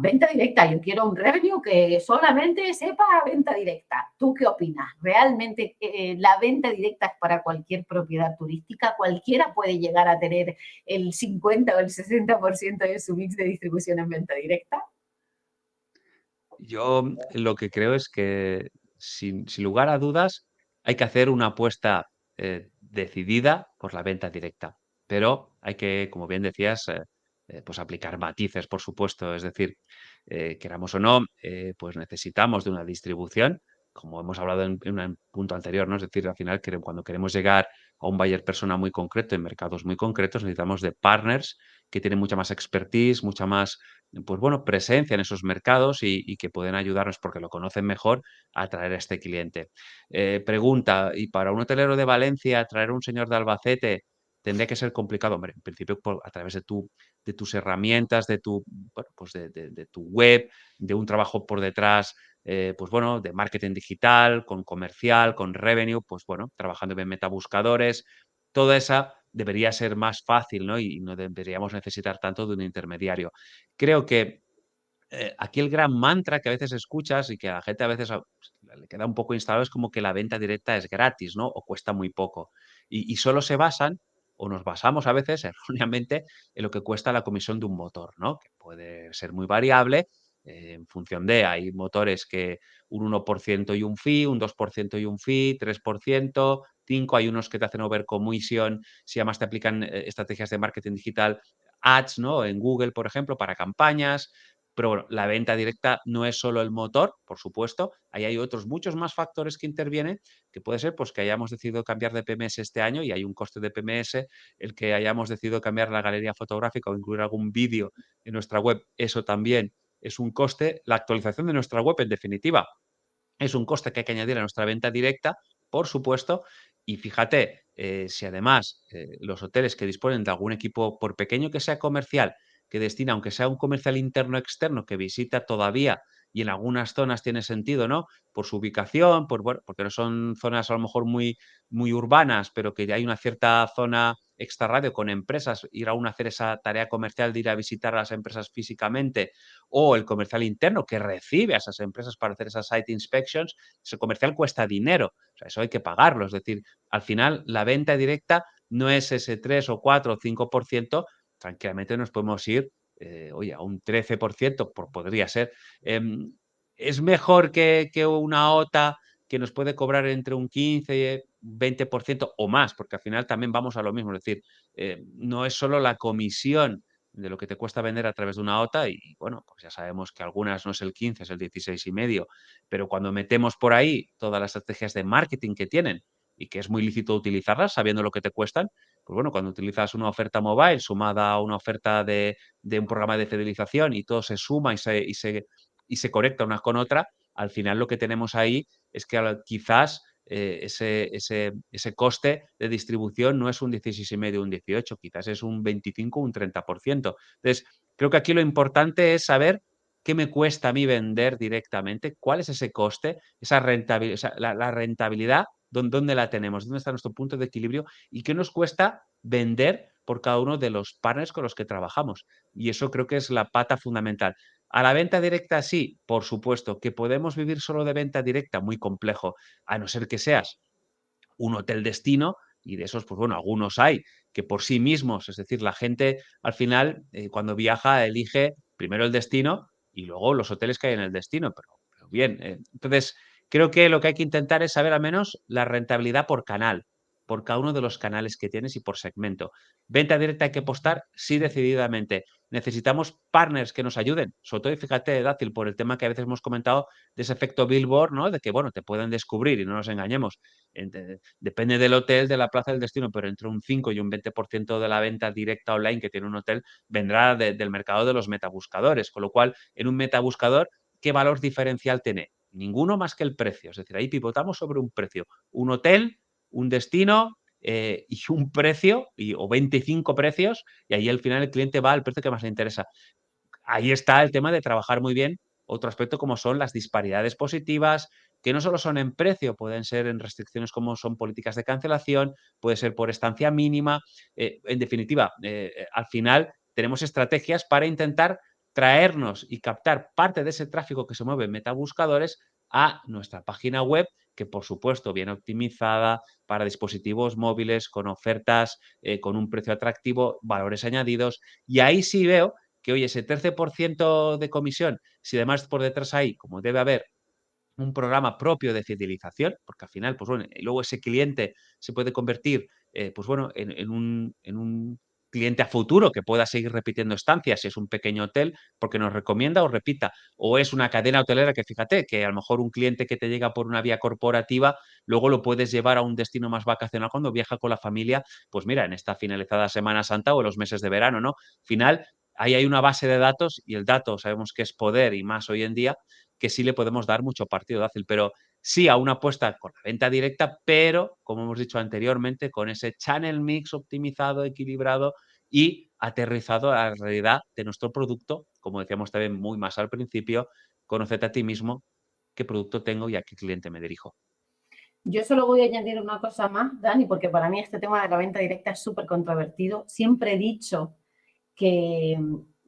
venta directa, yo quiero un revenue que solamente sepa venta directa. ¿Tú qué opinas? ¿Realmente la venta directa es para cualquier propiedad turística? ¿Cualquiera puede llegar a tener el 50 o el 60% de su mix de distribución en venta directa? Yo lo que creo es que, sin lugar a dudas, hay que hacer una apuesta, decidida por la venta directa, pero hay que, como bien decías, pues aplicar matices, por supuesto. Es decir, queramos o no, pues necesitamos de una distribución, como hemos hablado en un punto anterior, ¿no? Es decir, al final, cuando queremos llegar a un buyer persona muy concreto, en mercados muy concretos, necesitamos de partners que tienen mucha más expertise, mucha más, pues bueno, presencia en esos mercados y que pueden ayudarnos porque lo conocen mejor a atraer a este cliente. Pregunta, ¿y para un hotelero de Valencia traer un señor de Albacete tendría que ser complicado? Hombre, en principio a través de tus herramientas, bueno, pues de tu web, de un trabajo por detrás, pues bueno, de marketing digital, con comercial, con revenue, pues bueno, trabajando en metabuscadores, toda esa debería ser más fácil, ¿no? Y no deberíamos necesitar tanto de un intermediario. Creo que aquí el gran mantra que a veces escuchas y que a la gente a veces le queda un poco instalado es como que la venta directa es gratis, ¿no? O cuesta muy poco. Y solo se basan, o nos basamos a veces erróneamente, en lo que cuesta la comisión de un motor, ¿no? Que puede ser muy variable en función de, hay motores que un 1% y un fee, un 2% y un fee, 3%, 5, hay unos que te hacen overcommission, si además te aplican estrategias de marketing digital, ads, ¿no? En Google, por ejemplo, para campañas. Pero bueno, la venta directa no es solo el motor, por supuesto, ahí hay otros muchos más factores que intervienen, que puede ser pues que hayamos decidido cambiar de PMS este año y hay un coste de PMS, el que hayamos decidido cambiar la galería fotográfica o incluir algún vídeo en nuestra web, eso también es un coste, la actualización de nuestra web en definitiva es un coste que hay que añadir a nuestra venta directa, por supuesto, y fíjate, si además los hoteles que disponen de algún equipo, por pequeño que sea comercial, que destina, aunque sea un comercial interno externo que visita todavía y en algunas zonas tiene sentido, ¿no? Por su ubicación, bueno, porque no son zonas a lo mejor muy urbanas, pero que hay una cierta zona extrarradio con empresas, ir a hacer esa tarea comercial de ir a visitar a las empresas físicamente, o el comercial interno que recibe a esas empresas para hacer esas site inspections, ese comercial cuesta dinero, o sea, eso hay que pagarlo. Es decir, al final la venta directa no es ese 3 o 4 o 5%, tranquilamente nos podemos ir, oye, a un 13%, podría ser. Em, es mejor que una OTA que nos puede cobrar entre un 15, 20% o más, porque al final también vamos a lo mismo. Es decir, no es solo la comisión de lo que te cuesta vender a través de una OTA y bueno, pues ya sabemos que algunas no es el 15, es el 16,5, pero cuando metemos por ahí todas las estrategias de marketing que tienen y que es muy lícito utilizarlas sabiendo lo que te cuestan, pues bueno, cuando utilizas una oferta mobile sumada a una oferta de un programa de fidelización y todo se suma y se conecta una con otra, al final lo que tenemos ahí es que quizás ese coste de distribución no es un 16,5 o un 18, quizás es un 25 o un 30%. Entonces, creo que aquí lo importante es saber qué me cuesta a mí vender directamente, cuál es ese coste, esa rentabilidad, o sea, la rentabilidad, ¿dónde la tenemos? ¿Dónde está nuestro punto de equilibrio? ¿Y qué nos cuesta vender por cada uno de los partners con los que trabajamos? Y eso creo que es la pata fundamental. A la venta directa sí, por supuesto, que podemos vivir solo de venta directa, muy complejo, a no ser que seas un hotel destino y de esos, pues bueno, algunos hay que por sí mismos, es decir, la gente al final cuando viaja elige primero el destino y luego los hoteles que hay en el destino, pero bien, entonces creo que lo que hay que intentar es saber al menos la rentabilidad por canal, por cada uno de los canales que tienes y por segmento. Venta directa hay que apostar, sí, decididamente. Necesitamos partners que nos ayuden, sobre todo, y fíjate, Dátil, por el tema que a veces hemos comentado de ese efecto billboard, ¿no? De que, bueno, te pueden descubrir y no nos engañemos. Depende del hotel, de la plaza del destino, pero entre un 5 y un 20% de la venta directa online que tiene un hotel vendrá del mercado de los metabuscadores, con lo cual, en un metabuscador, ¿qué valor diferencial tiene? Ninguno más que el precio, es decir, ahí pivotamos sobre un precio. Un hotel, un destino y un precio, o 25 precios, y ahí al final el cliente va al precio que más le interesa. Ahí está el tema de trabajar muy bien otro aspecto como son las disparidades positivas, que no solo son en precio, pueden ser en restricciones como son políticas de cancelación, puede ser por estancia mínima. En definitiva, al final tenemos estrategias para intentar traernos y captar parte de ese tráfico que se mueve en metabuscadores a nuestra página web, que por supuesto viene optimizada para dispositivos móviles, con ofertas, con un precio atractivo, valores añadidos. Y ahí sí veo que, oye, ese 13% de comisión, si además por detrás hay, como debe haber, un programa propio de fidelización, porque al final, pues bueno, y luego ese cliente se puede convertir, pues bueno, en un cliente a futuro que pueda seguir repitiendo estancias, si es un pequeño hotel, porque nos recomienda o repita. O es una cadena hotelera que fíjate, que a lo mejor un cliente que te llega por una vía corporativa, luego lo puedes llevar a un destino más vacacional cuando viaja con la familia, pues mira, en esta finalizada Semana Santa o en los meses de verano, ¿no? Al final, ahí hay una base de datos y el dato sabemos que es poder y más hoy en día, que sí le podemos dar mucho partido fácil, pero sí a una apuesta con la venta directa, pero, como hemos dicho anteriormente, con ese channel mix optimizado, equilibrado y aterrizado a la realidad de nuestro producto, como decíamos también muy más al principio, conócete a ti mismo, qué producto tengo y a qué cliente me dirijo. Yo solo voy a añadir una cosa más, Dani, porque para mí este tema de la venta directa es súper controvertido. Siempre he dicho que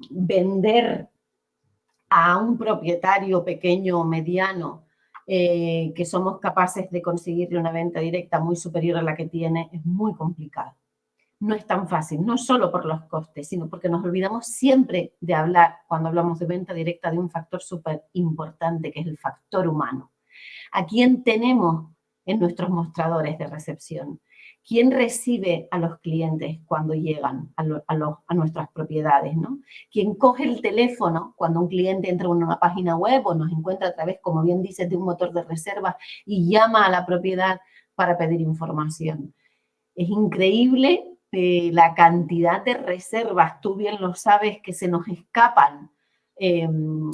vender a un propietario pequeño o mediano que somos capaces de conseguirle una venta directa muy superior a la que tiene es muy complicado. No es tan fácil, no solo por los costes, sino porque nos olvidamos siempre de hablar, cuando hablamos de venta directa, de un factor súper importante, que es el factor humano. ¿A quién tenemos en nuestros mostradores de recepción? ¿Quién recibe a los clientes cuando llegan a nuestras propiedades, ¿no? ¿Quién coge el teléfono cuando un cliente entra en una página web o nos encuentra a través, como bien dices, de un motor de reserva y llama a la propiedad para pedir información? Es increíble la cantidad de reservas, tú bien lo sabes, que se nos escapan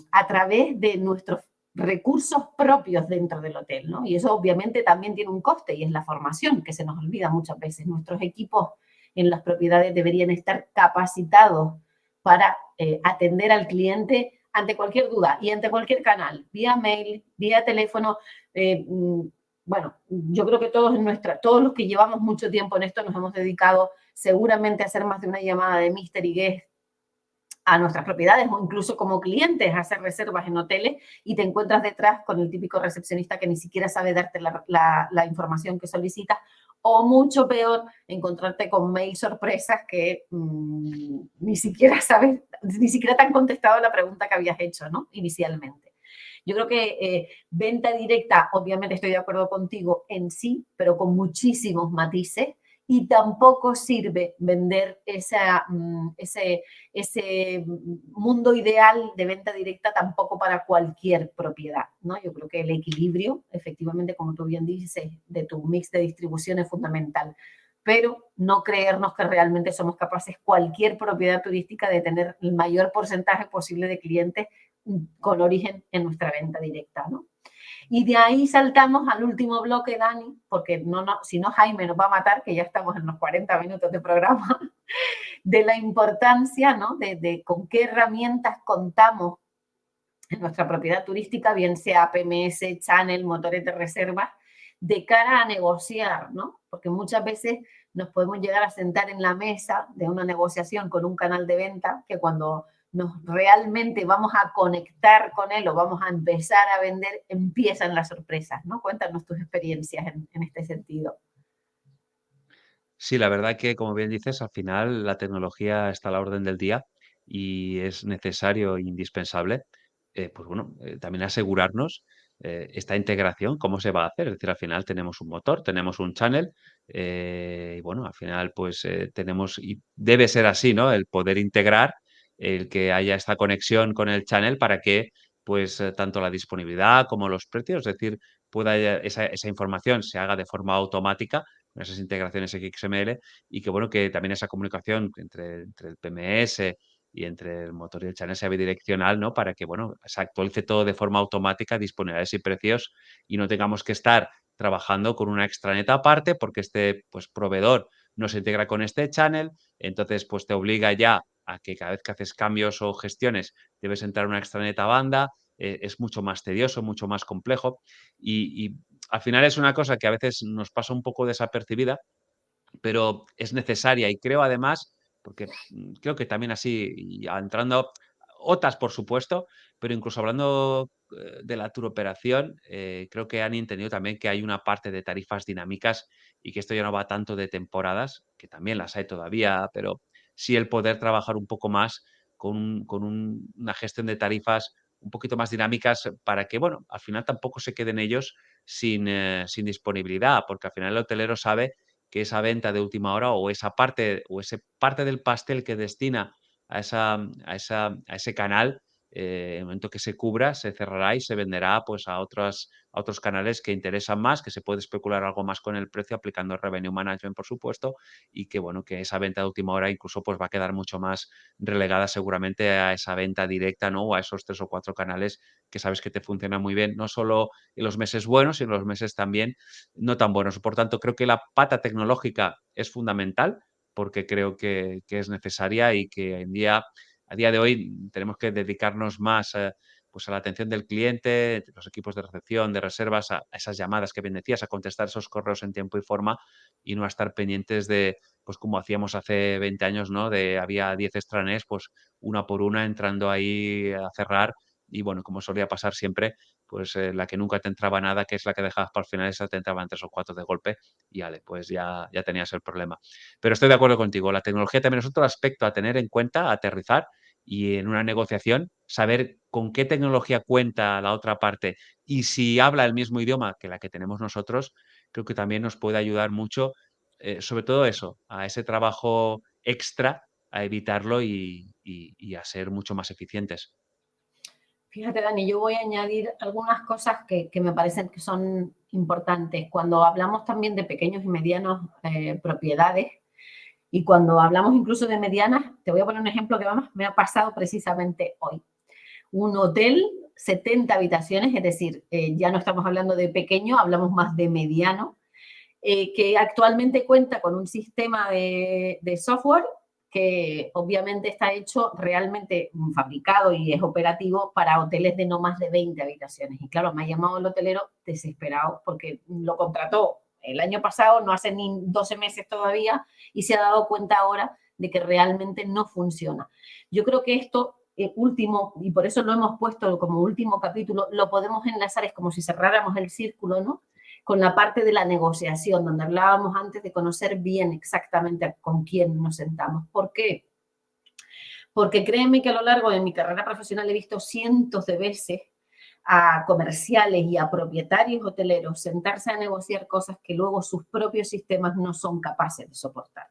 a través de nuestros recursos propios dentro del hotel, ¿no? Y eso obviamente también tiene un coste y es la formación, que se nos olvida muchas veces. Nuestros equipos en las propiedades deberían estar capacitados para atender al cliente ante cualquier duda y ante cualquier canal, vía mail, vía teléfono. Bueno, yo creo que todos los que llevamos mucho tiempo en esto nos hemos dedicado seguramente a hacer más de una llamada de mystery guest a nuestras propiedades o incluso como clientes a hacer reservas en hoteles y te encuentras detrás con el típico recepcionista que ni siquiera sabe darte la información que solicitas o mucho peor, encontrarte con mail sorpresas que ni siquiera sabes, ni siquiera te han contestado la pregunta que habías hecho, ¿no? Inicialmente. Yo creo que venta directa, obviamente estoy de acuerdo contigo en sí, pero con muchísimos matices y tampoco sirve vender ese mundo ideal de venta directa tampoco para cualquier propiedad, ¿no? Yo creo que el equilibrio, efectivamente, como tú bien dices, de tu mix de distribución es fundamental, pero no creernos que realmente somos capaces cualquier propiedad turística de tener el mayor porcentaje posible de clientes con origen en nuestra venta directa, ¿no? Y de ahí saltamos al último bloque, Dani, porque si no Jaime nos va a matar, que ya estamos en los 40 minutos de programa, de la importancia, ¿no? De con qué herramientas contamos en nuestra propiedad turística, bien sea PMS, channel, motores de reserva, de cara a negociar, ¿no? Porque muchas veces nos podemos llegar a sentar en la mesa de una negociación con un canal de venta que cuando nos realmente vamos a conectar con él o vamos a empezar a vender, empiezan las sorpresas, ¿no? Cuéntanos tus experiencias en este sentido. Sí, la verdad que, como bien dices, al final la tecnología está a la orden del día y es necesario e indispensable, pues bueno, también asegurarnos esta integración, cómo se va a hacer. Es decir, al final tenemos un motor, tenemos un channel y bueno, al final pues tenemos, y debe ser así, ¿no? El poder integrar, el que haya esta conexión con el channel para que pues tanto la disponibilidad como los precios, es decir, pueda esa información se haga de forma automática con esas integraciones XML y que bueno, que también esa comunicación entre el PMS y entre el motor y el channel sea bidireccional, ¿no? Para que, bueno, se actualice todo de forma automática, disponibilidades y precios y no tengamos que estar trabajando con una extranet aparte porque este, pues, proveedor no se integra con este channel, entonces, pues, te obliga ya a que cada vez que haces cambios o gestiones debes entrar una extranet a banda, es mucho más tedioso, mucho más complejo y al final es una cosa que a veces nos pasa un poco desapercibida, pero es necesaria y creo además, porque creo que también así, y entrando OTAs, por supuesto, pero incluso hablando de la turoperación, creo que han entendido también que hay una parte de tarifas dinámicas y que esto ya no va tanto de temporadas, que también las hay todavía, pero sí el poder trabajar un poco más con una gestión de tarifas un poquito más dinámicas para que, bueno, al final tampoco se queden ellos sin disponibilidad, porque al final el hotelero sabe que esa venta de última hora o esa parte del pastel que destina a ese canal, en el momento que se cubra, se cerrará y se venderá, pues, a otros canales que interesan más, que se puede especular algo más con el precio aplicando el revenue management, por supuesto, y que, bueno, que esa venta de última hora incluso, pues, va a quedar mucho más relegada seguramente a esa venta directa, ¿no? O a esos 3 o 4 canales que sabes que te funcionan muy bien, no solo en los meses buenos, sino en los meses también no tan buenos. Por tanto, creo que la pata tecnológica es fundamental, porque creo que es necesaria y que a día de hoy tenemos que dedicarnos más, pues a la atención del cliente, los equipos de recepción, de reservas, a esas llamadas que bien decías, a contestar esos correos en tiempo y forma y no a estar pendientes de, pues como hacíamos hace 20 años, ¿no? De había 10 extranés, pues una por una entrando ahí a cerrar y bueno, como solía pasar siempre, pues la que nunca te entraba nada, que es la que dejabas para el final, esa te entraban 3 o 4 de golpe y ya después ya tenías el problema. Pero estoy de acuerdo contigo, la tecnología también es otro aspecto a tener en cuenta, a aterrizar y en una negociación saber con qué tecnología cuenta la otra parte y si habla el mismo idioma que la que tenemos nosotros, creo que también nos puede ayudar mucho, sobre todo eso, a ese trabajo extra, a evitarlo y a ser mucho más eficientes. Fíjate, Dani, yo voy a añadir algunas cosas que me parecen que son importantes. Cuando hablamos también de pequeños y medianos propiedades y cuando hablamos incluso de medianas, te voy a poner un ejemplo que vamos, me ha pasado precisamente hoy. Un hotel, 70 habitaciones, es decir, ya no estamos hablando de pequeño, hablamos más de mediano, que actualmente cuenta con un sistema de software que obviamente está hecho realmente fabricado y es operativo para hoteles de no más de 20 habitaciones. Y claro, me ha llamado el hotelero desesperado porque lo contrató el año pasado, no hace ni 12 meses todavía, y se ha dado cuenta ahora de que realmente no funciona. Yo creo que esto último, y por eso lo hemos puesto como último capítulo, lo podemos enlazar, es como si cerráramos el círculo, ¿no? Con la parte de la negociación, donde hablábamos antes de conocer bien exactamente con quién nos sentamos. ¿Por qué? Porque créeme que a lo largo de mi carrera profesional he visto cientos de veces a comerciales y a propietarios hoteleros sentarse a negociar cosas que luego sus propios sistemas no son capaces de soportar.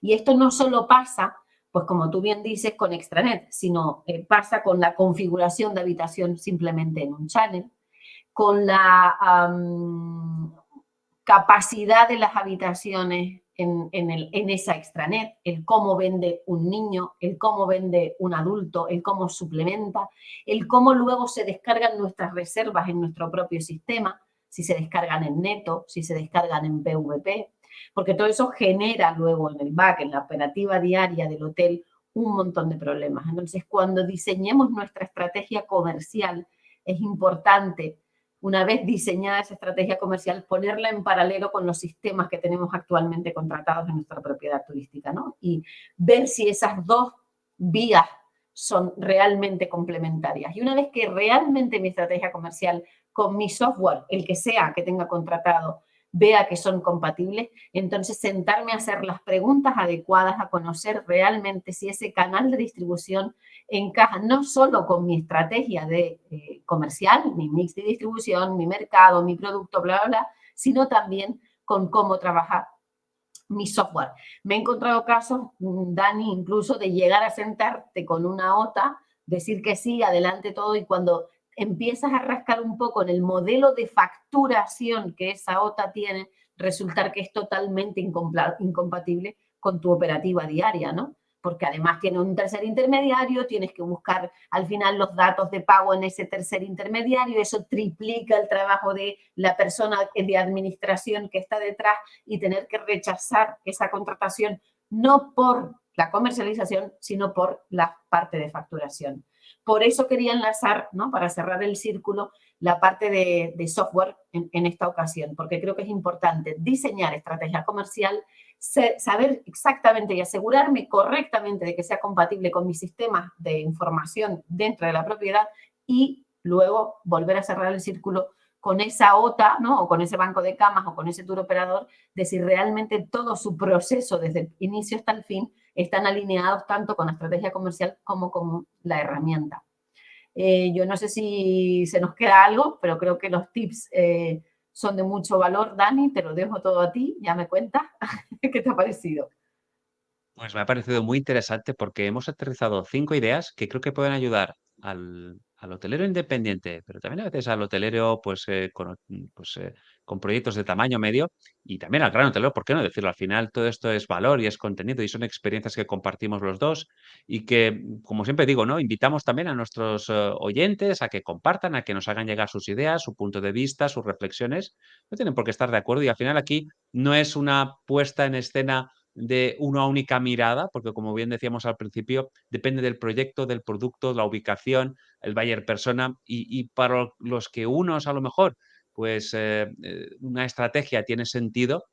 Y esto no solo pasa, pues como tú bien dices, con extranet, sino pasa con la configuración de habitación simplemente en un channel, con la capacidad de las habitaciones en esa extranet, el cómo vende un niño, el cómo vende un adulto, el cómo suplementa, el cómo luego se descargan nuestras reservas en nuestro propio sistema, si se descargan en neto, si se descargan en PVP, porque todo eso genera luego en el back, en la operativa diaria del hotel, un montón de problemas. Entonces, cuando diseñemos nuestra estrategia comercial, es importante, una vez diseñada esa estrategia comercial, ponerla en paralelo con los sistemas que tenemos actualmente contratados en nuestra propiedad turística, ¿no? Y ver si esas dos vías son realmente complementarias. Y una vez que realmente mi estrategia comercial con mi software, el que sea que tenga contratado, vea que son compatibles, entonces sentarme a hacer las preguntas adecuadas, a conocer realmente si ese canal de distribución encaja no solo con mi estrategia de comercial, mi mix de distribución, mi mercado, mi producto, bla, bla, bla, sino también con cómo trabajar mi software. Me he encontrado casos, Dani, incluso de llegar a sentarte con una OTA, decir que sí, adelante todo, y cuando empiezas a rascar un poco en el modelo de facturación que esa OTA tiene, resultar que es totalmente incompatible con tu operativa diaria, ¿no? Porque además tiene un tercer intermediario, tienes que buscar al final los datos de pago en ese tercer intermediario, eso triplica el trabajo de la persona de administración que está detrás y tener que rechazar esa contratación no por la comercialización, sino por la parte de facturación. Por eso quería enlazar, ¿no? Para cerrar el círculo, la parte de software en esta ocasión, porque creo que es importante diseñar estrategia comercial, saber exactamente y asegurarme correctamente de que sea compatible con mis sistemas de información dentro de la propiedad y luego volver a cerrar el círculo con esa OTA, ¿no? O con ese banco de camas o con ese tour operador, de si realmente todo su proceso desde el inicio hasta el fin están alineados tanto con la estrategia comercial como con la herramienta. Yo no sé si se nos queda algo, pero creo que los tips son de mucho valor. Dani, te lo dejo todo a ti, ya me cuentas qué te ha parecido. Pues me ha parecido muy interesante porque hemos aterrizado 5 ideas que creo que pueden ayudar al hotelero independiente, pero también a veces al hotelero con proyectos de tamaño medio y también al gran hotelero, ¿por qué no decirlo? Al final todo esto es valor y es contenido y son experiencias que compartimos los dos y que, como siempre digo, ¿no? Invitamos también a nuestros oyentes a que compartan, a que nos hagan llegar sus ideas, su punto de vista, sus reflexiones. No tienen por qué estar de acuerdo y al final aquí no es una puesta en escena de una única mirada, porque como bien decíamos al principio, depende del proyecto, del producto, la ubicación, el buyer persona y para los que unos a lo mejor, pues una estrategia tiene sentido,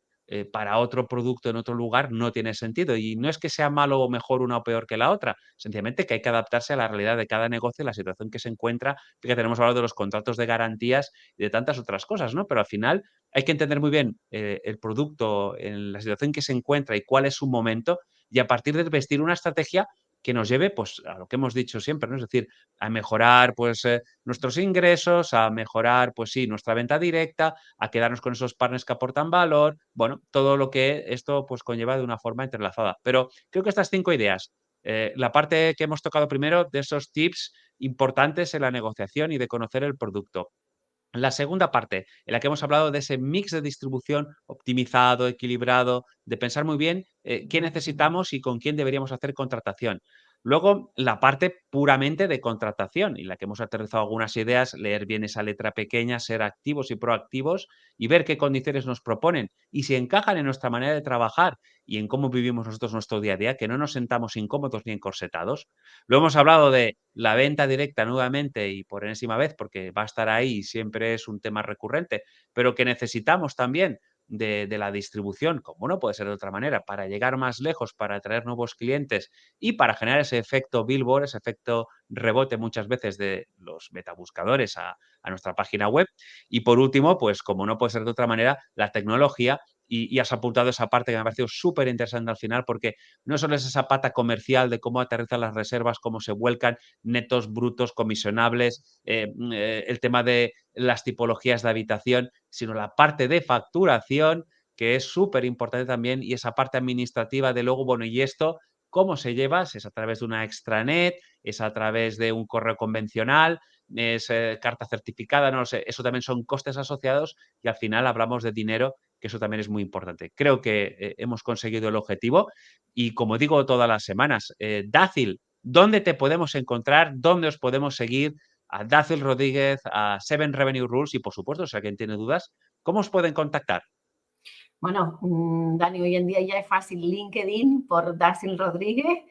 para otro producto en otro lugar no tiene sentido. Y no es que sea malo o mejor una o peor que la otra, sencillamente que hay que adaptarse a la realidad de cada negocio y la situación que se encuentra. Fíjate, tenemos hablado de los contratos de garantías y de tantas otras cosas, ¿no? Pero al final hay que entender muy bien el producto en la situación que se encuentra y cuál es su momento y a partir de vestir una estrategia que nos lleve pues, a lo que hemos dicho siempre, ¿no? Es decir, a mejorar pues, nuestros ingresos, a mejorar pues sí, nuestra venta directa, a quedarnos con esos partners que aportan valor, bueno, todo lo que esto pues, conlleva de una forma entrelazada. Pero creo que estas 5 ideas, la parte que hemos tocado primero de esos tips importantes en la negociación y de conocer el producto. La segunda parte, en la que hemos hablado de ese mix de distribución optimizado, equilibrado, de pensar muy bien qué necesitamos y con quién deberíamos hacer contratación. Luego, la parte puramente de contratación, en la que hemos aterrizado algunas ideas, leer bien esa letra pequeña, ser activos y proactivos y ver qué condiciones nos proponen y si encajan en nuestra manera de trabajar y en cómo vivimos nosotros nuestro día a día, que no nos sentamos incómodos ni encorsetados. Luego hemos hablado de la venta directa nuevamente y por enésima vez, porque va a estar ahí y siempre es un tema recurrente, pero que necesitamos también de la distribución, como no puede ser de otra manera, para llegar más lejos, para atraer nuevos clientes y para generar ese efecto billboard, ese efecto rebote muchas veces de los metabuscadores a nuestra página web. Y por último, pues como no puede ser de otra manera, la tecnología. Y has apuntado esa parte que me ha parecido súper interesante al final, porque no solo es esa pata comercial de cómo aterrizan las reservas, cómo se vuelcan, netos, brutos, comisionables, el tema de las tipologías de habitación, sino la parte de facturación, que es súper importante también, y esa parte administrativa de luego, bueno, ¿y esto cómo se lleva? Si es a través de una extranet, es a través de un correo convencional, es carta certificada, no lo sé, eso también son costes asociados y al final hablamos de dinero, que eso también es muy importante. Creo que hemos conseguido el objetivo y como digo todas las semanas, Dácil, ¿dónde te podemos encontrar? ¿Dónde os podemos seguir? A Dácil Rodríguez, a Seven Revenue Rules y, por supuesto, si alguien tiene dudas, ¿cómo os pueden contactar? Bueno, Dani, hoy en día ya es fácil LinkedIn por Dácil Rodríguez,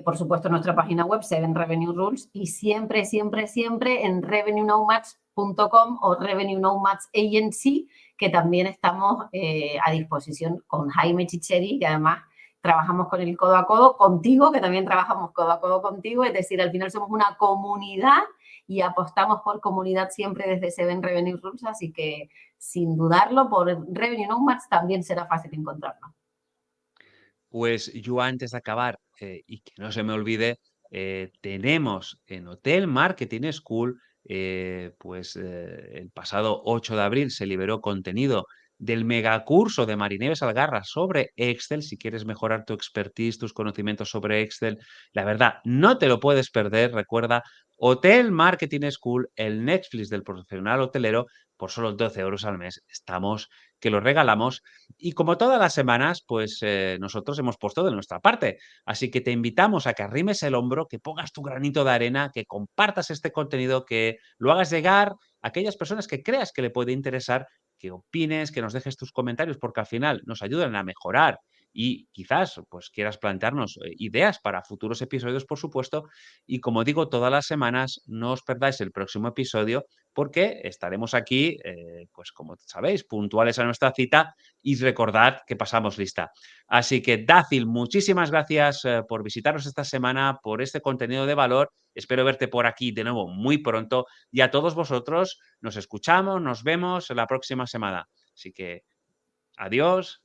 por supuesto nuestra página web, Seven Revenue Rules, y siempre, siempre, siempre en revenuenomads.com o Revenue Nomads Agency, que también estamos a disposición con Jaime Chicheri, que además trabajamos con el codo a codo, contigo, que también trabajamos codo a codo contigo, es decir, al final somos una comunidad y apostamos por comunidad siempre desde Seven Revenue Rules, así que sin dudarlo, por Revenue Nomads también será fácil encontrarnos. Pues yo antes de acabar, y que no se me olvide, tenemos en Hotel Marketing School, el pasado 8 de abril se liberó contenido del megacurso de Marinieves Algarra sobre Excel. Si quieres mejorar tu expertise, tus conocimientos sobre Excel, la verdad, no te lo puedes perder. Recuerda, Hotel Marketing School, el Netflix del profesional hotelero, por solo 12 euros al mes. Estamos que lo regalamos y como todas las semanas, pues nosotros hemos puesto de nuestra parte. Así que te invitamos a que arrimes el hombro, que pongas tu granito de arena, que compartas este contenido, que lo hagas llegar a aquellas personas que creas que le puede interesar, que opines, que nos dejes tus comentarios, porque al final nos ayudan a mejorar y quizás pues quieras plantearnos ideas para futuros episodios, por supuesto. Y como digo, todas las semanas no os perdáis el próximo episodio porque estaremos aquí, pues como sabéis, puntuales a nuestra cita y recordad que pasamos lista. Así que, Dácil, muchísimas gracias por visitarnos esta semana, por este contenido de valor. Espero verte por aquí de nuevo muy pronto y a todos vosotros nos escuchamos, nos vemos la próxima semana. Así que, adiós.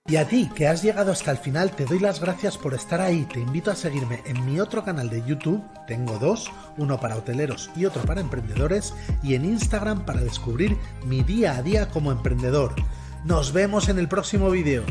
Y a ti, que has llegado hasta el final, te doy las gracias por estar ahí. Te invito a seguirme en mi otro canal de YouTube, tengo dos, uno para hoteleros y otro para emprendedores, y en Instagram para descubrir mi día a día como emprendedor. Nos vemos en el próximo vídeo.